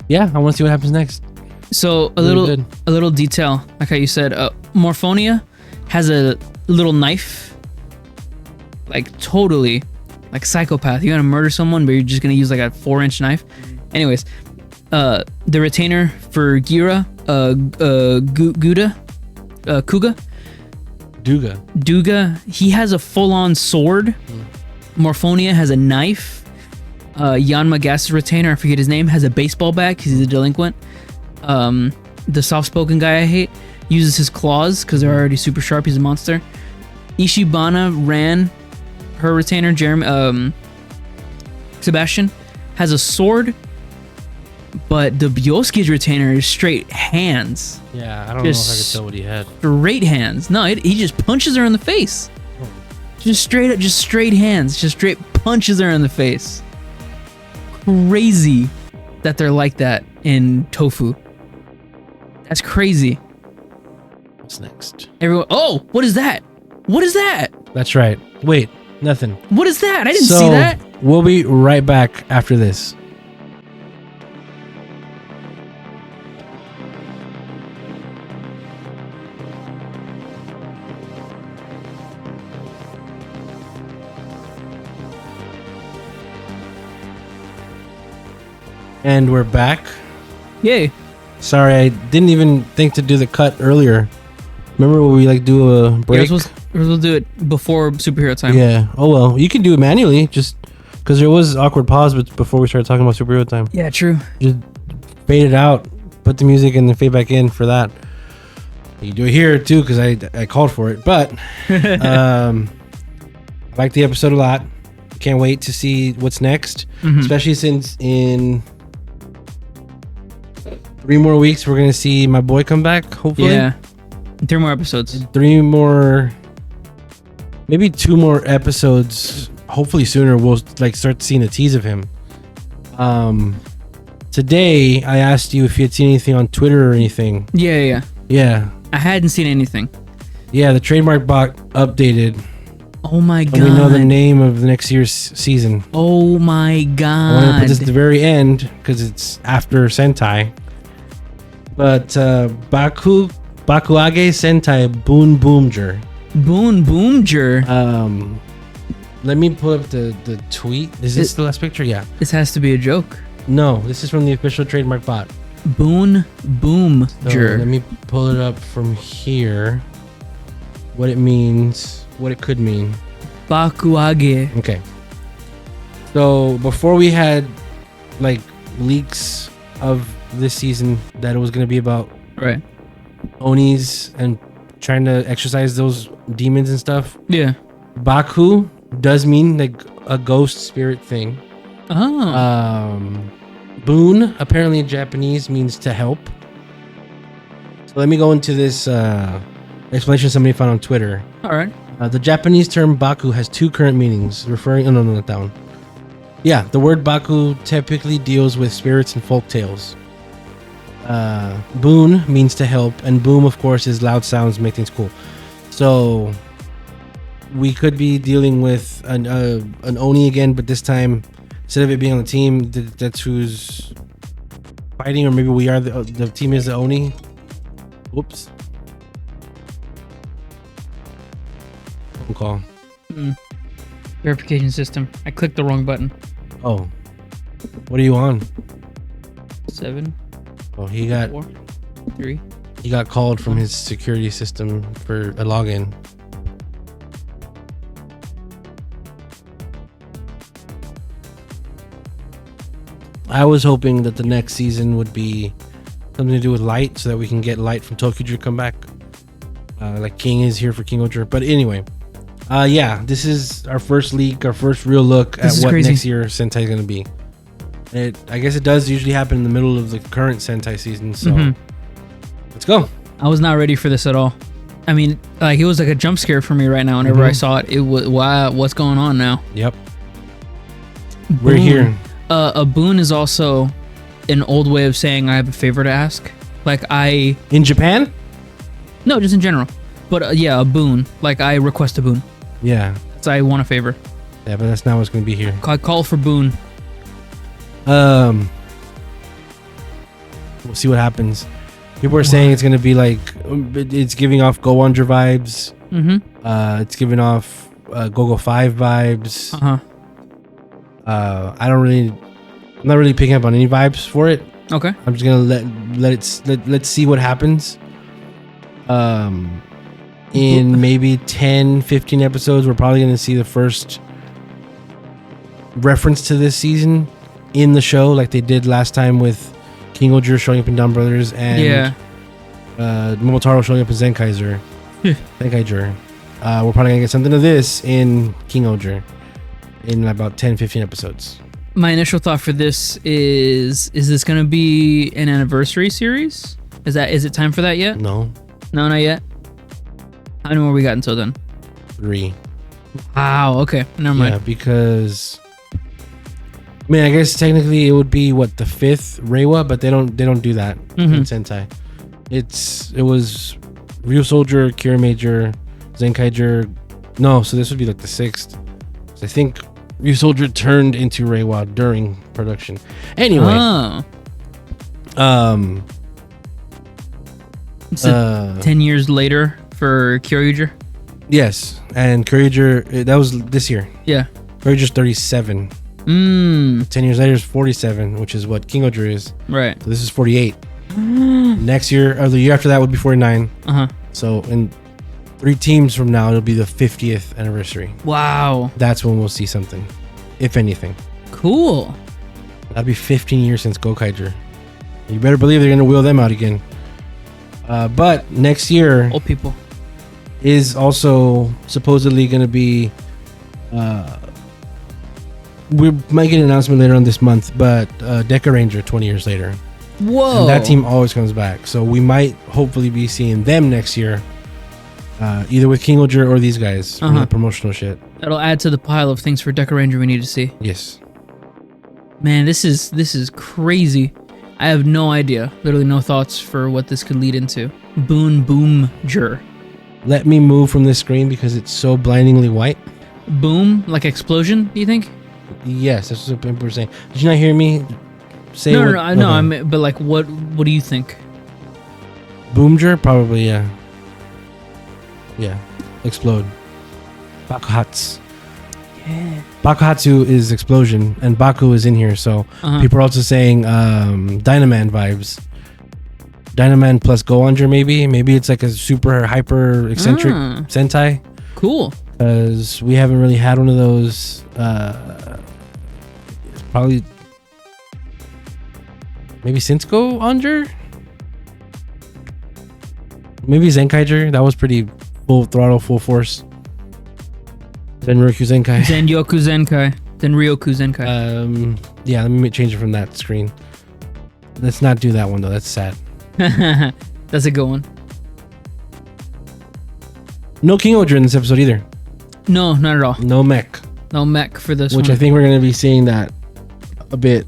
Yeah, I want to see what happens next. So a little detail, like how you said, Morphonia has a little knife, like totally like psychopath. You're gonna murder someone, but you're just gonna use like a 4-inch knife. Anyways, the retainer for Gira, Duga, he has a full-on sword. Morphonia has a knife. Yanma Gas's retainer, I forget his name, has a baseball bat because he's a delinquent. The soft-spoken guy I hate uses his claws because they're already super sharp. He's a monster. Ishibana ran her retainer. Sebastian has a sword, but the Byoski's retainer is straight hands. Yeah, I don't know if I could tell what he had. Straight hands. No, he just punches her in the face. Just straight hands. Just straight punches her in the face. Crazy that they're like that in Tofu. That's crazy. What's next? Everyone. Oh, what is that? What is that? That's right. Wait, nothing. What is that? I didn't see that. We'll be right back after this. And we're back. Yay. Sorry, I didn't even think to do the cut earlier. Remember when we like do a break? We'll do it before superhero time. Yeah. Oh well, you can do it manually, just because there was awkward pause, but before we started talking about superhero time. Yeah, true. Just fade it out, put the music, and then fade back in for that. You do it here too, because I called for it. But I like the episode a lot. Can't wait to see what's next, especially since in 3 more weeks we're gonna see my boy come back. Hopefully, yeah. 3 more episodes. 3 more, maybe 2 more episodes. Hopefully sooner we'll like start seeing a tease of him. Today I asked you if you had seen anything on Twitter or anything. Yeah. I hadn't seen anything. Yeah, the trademark bot updated. Oh my god. And we know the name of the next year's season. Oh my god. I want to put this at the very end because it's after Sentai. But Bakuage Sentai Boon Boomger. Boon Boomger. Let me pull up the tweet. Is this the last picture? Yeah. This has to be a joke. No, this is from the official trademark bot. Boon Boomger. So let me pull it up from here. What it means, what it could mean. Bakuage. Okay. So before we had like leaks of this season that it was going to be about Onis and trying to exercise those demons and stuff. Yeah. Baku does mean like a ghost spirit thing. Oh. Boon apparently in Japanese means to help. So let me go into this explanation somebody found on Twitter. All right. The Japanese term Baku has 2 current meanings, referring. No, not that one. Yeah, the word Baku typically deals with spirits and folk tales. Boon means to help, and boom, of course, is loud sounds make things cool. So we could be dealing with an Oni again, but this time instead of it being on the team, that's who's fighting, or maybe we are the team is the Oni. Whoops. Phone call. Verification system. I clicked the wrong button. Oh, what are you on? 7. Oh, he got 4, 3. He got called from his security system for a login. I was hoping that the next season would be something to do with light, so that we can get light from Tokyo come back. Like King is here for King-Ohger. But anyway, yeah, this is our first leak, our first real look at what next year Sentai is going to be. I guess it does usually happen in the middle of the current Sentai season, so let's go. I was not ready for this at all. I mean, like, it was like a jump scare for me right now. Whenever I saw it, it was, wow, what's going on now? Yep. We're here. A boon is also an old way of saying I have a favor to ask. Like, in Japan? No, just in general. But yeah, a boon. Like, I request a boon. Yeah. So I want a favor. Yeah, but that's not what's going to be here. I call for boon. We'll see what happens. People are saying it's going to be like, it's giving off Go-Onger vibes. It's giving off Go-Go 5 vibes. I'm not really picking up on any vibes for it. Okay. I'm just gonna let's see what happens. In maybe 10-15 episodes, we're probably gonna see the first reference to this season in the show, like they did last time with King-Ohger showing up in Dawn Brothers and Momotaro showing up in Zenkaiger. Zenkaiger. We're probably gonna get something of this in King-Ohger in about 10-15 episodes. My initial thought for this is this going to be an anniversary series? Is it time for that yet? No, not yet. How many more we got until then? 3. Wow. Okay. Never mind. Yeah, because I mean, I guess technically it would be what, the 5th Reiwa, but they don't do that in Sentai. It was Ryu Soldier, Kira Major, Zenkaiger. No, so this would be like the 6th. So I think Ryu Soldier turned into Reiwa during production. Anyway, so 10 years later for Kyoryuger. Yes, and Kyoryuger, that was this year. Yeah, Kyoryuger's 37. 10 years later is 47, which is what King-Ohger is. Right. So this is 48. Next year, or the year after that, would be 49. So in 3 teams from now, it'll be the 50th anniversary. Wow. That's when we'll see something, if anything. Cool. That'll be 15 years since Gotchard. You better believe they're gonna wheel them out again. But next year, Old people is also supposedly gonna be. We might get an announcement later on this month, but Deca Ranger 20 years later. Whoa. And that team always comes back, so we might hopefully be seeing them next year. Either with King-Ohger or these guys from the promotional shit. That'll add to the pile of things for Deca Ranger we need to see. Yes. Man, this is crazy. I have no idea. Literally no thoughts for what this could lead into. Boom-Jer. Let me move from this screen because it's so blindingly white. Boom? Like explosion, do you think? Yes, that's what people were saying. Did you not hear me say No, okay. But like, what do you think? Boom-Jer? Probably, yeah. Yeah. Explode. Bakuhatsu. Yeah. Bakuhatsu is explosion, and Baku is in here, so people are also saying Dynaman vibes. Dynaman plus Go-Ohger, maybe? Maybe it's like a super hyper eccentric Sentai. Cool. Because we haven't really had one of those. Probably maybe since Go-Ohger? Maybe Zenkaiger. That was pretty full throttle, full force. Zenryoku Zenkai. Zenryoku Zenkai. Zenryoku Zenkai. Yeah, let me change it from that screen. Let's not do that one though. That's sad. That's a good one. No King-Ohger in this episode either. No, not at all. No mech. No mech for this Which one. I think we're going to be seeing that a bit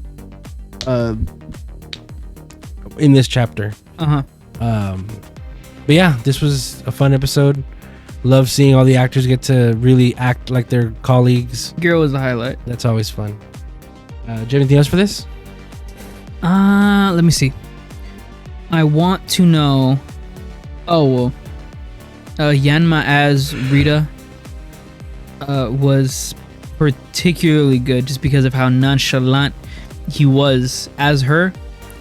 in this chapter. But yeah, this was a fun episode. Love seeing all the actors get to really act like their colleagues. Girl was the highlight. That's always fun. Do you have anything else for this? Let me see. I want to know. Oh well. Yanma as Rita was particularly good just because of how nonchalant he was as her,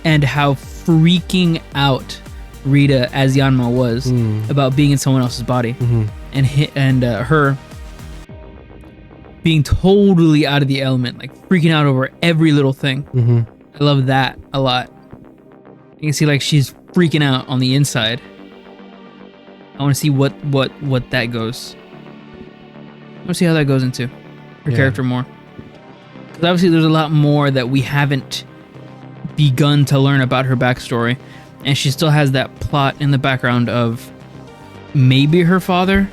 and how freaking out Rita as Yanma was about being in someone else's body, and her being totally out of the element, like freaking out over every little thing. I love that a lot. You can see like she's freaking out on the inside. I want to see what that goes. I want to see how that goes into her character more. Because obviously there's a lot more that we haven't begun to learn about her backstory. And she still has that plot in the background of maybe her father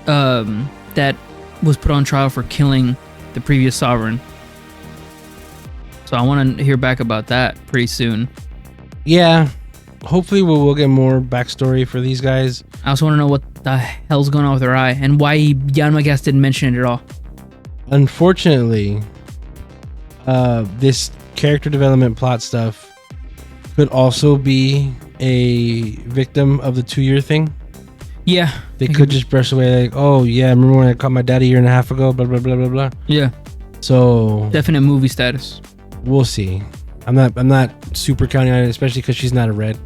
that was put on trial for killing the previous sovereign. So I want to hear back about that pretty soon. Yeah. Hopefully we'll get more backstory for these guys. I also want to know what the hell's going on with her eye and why Yanma Gas didn't mention it at all. Unfortunately, this character development plot stuff could also be a victim of the 2-year thing. Yeah. They could just brush away like, oh yeah, remember when I caught my dad a year and a half ago, blah, blah, blah, blah, blah. Yeah. So definite movie status. We'll see. I'm not super counting on it, especially because she's not a red.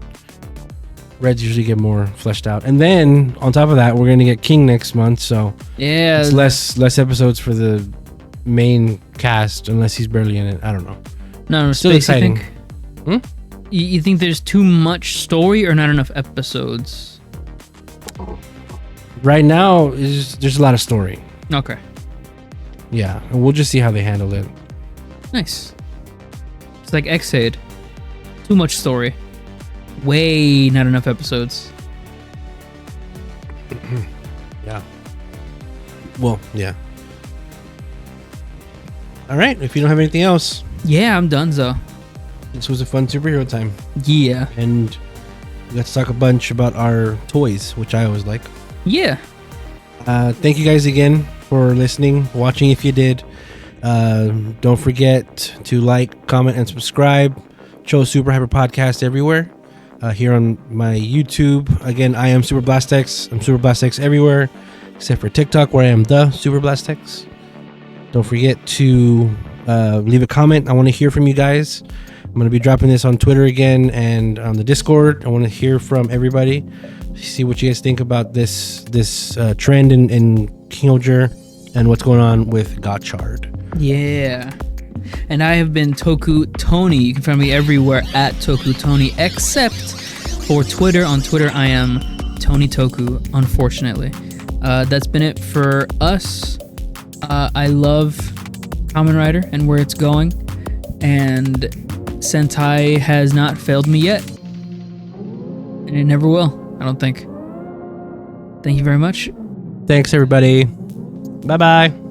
Reds usually get more fleshed out. And then on top of that, we're gonna get King next month, so yeah, it's less episodes for the main cast unless he's barely in it. I don't know. No, still Space, exciting. You think? You think there's too much story or not enough episodes? Right now, there's a lot of story. Okay. Yeah, and we'll just see how they handle it. Nice. It's like X-Aid. Too much story. Way not enough episodes. Yeah. Well, yeah. All right, if you don't have anything else. Yeah, I'm done, so. This was a fun superhero time. Yeah. And we got to talk a bunch about our toys, which I always like. Yeah. Thank you guys again for listening, watching if you did. Don't forget to like, comment, and subscribe. Cho Super Hyper Podcast everywhere. Here on my YouTube. Again, I am Super Blastex. I'm Super Blastex everywhere, except for TikTok, where I am the Super Blastex. Don't forget to leave a comment. I want to hear from you guys. I'm going to be dropping this on Twitter again and on the Discord. I want to hear from everybody, see what you guys think about this trend in King-Ohger and what's going on with Gotchard. Yeah. And I have been Toku Tony. You can find me everywhere at Toku Tony, except for Twitter. On Twitter, I am Tony Toku, unfortunately. That's been it for us. I love Kamen Rider and where it's going. And Sentai has not failed me yet. And it never will, I don't think. Thank you very much. Thanks, everybody. Bye-bye.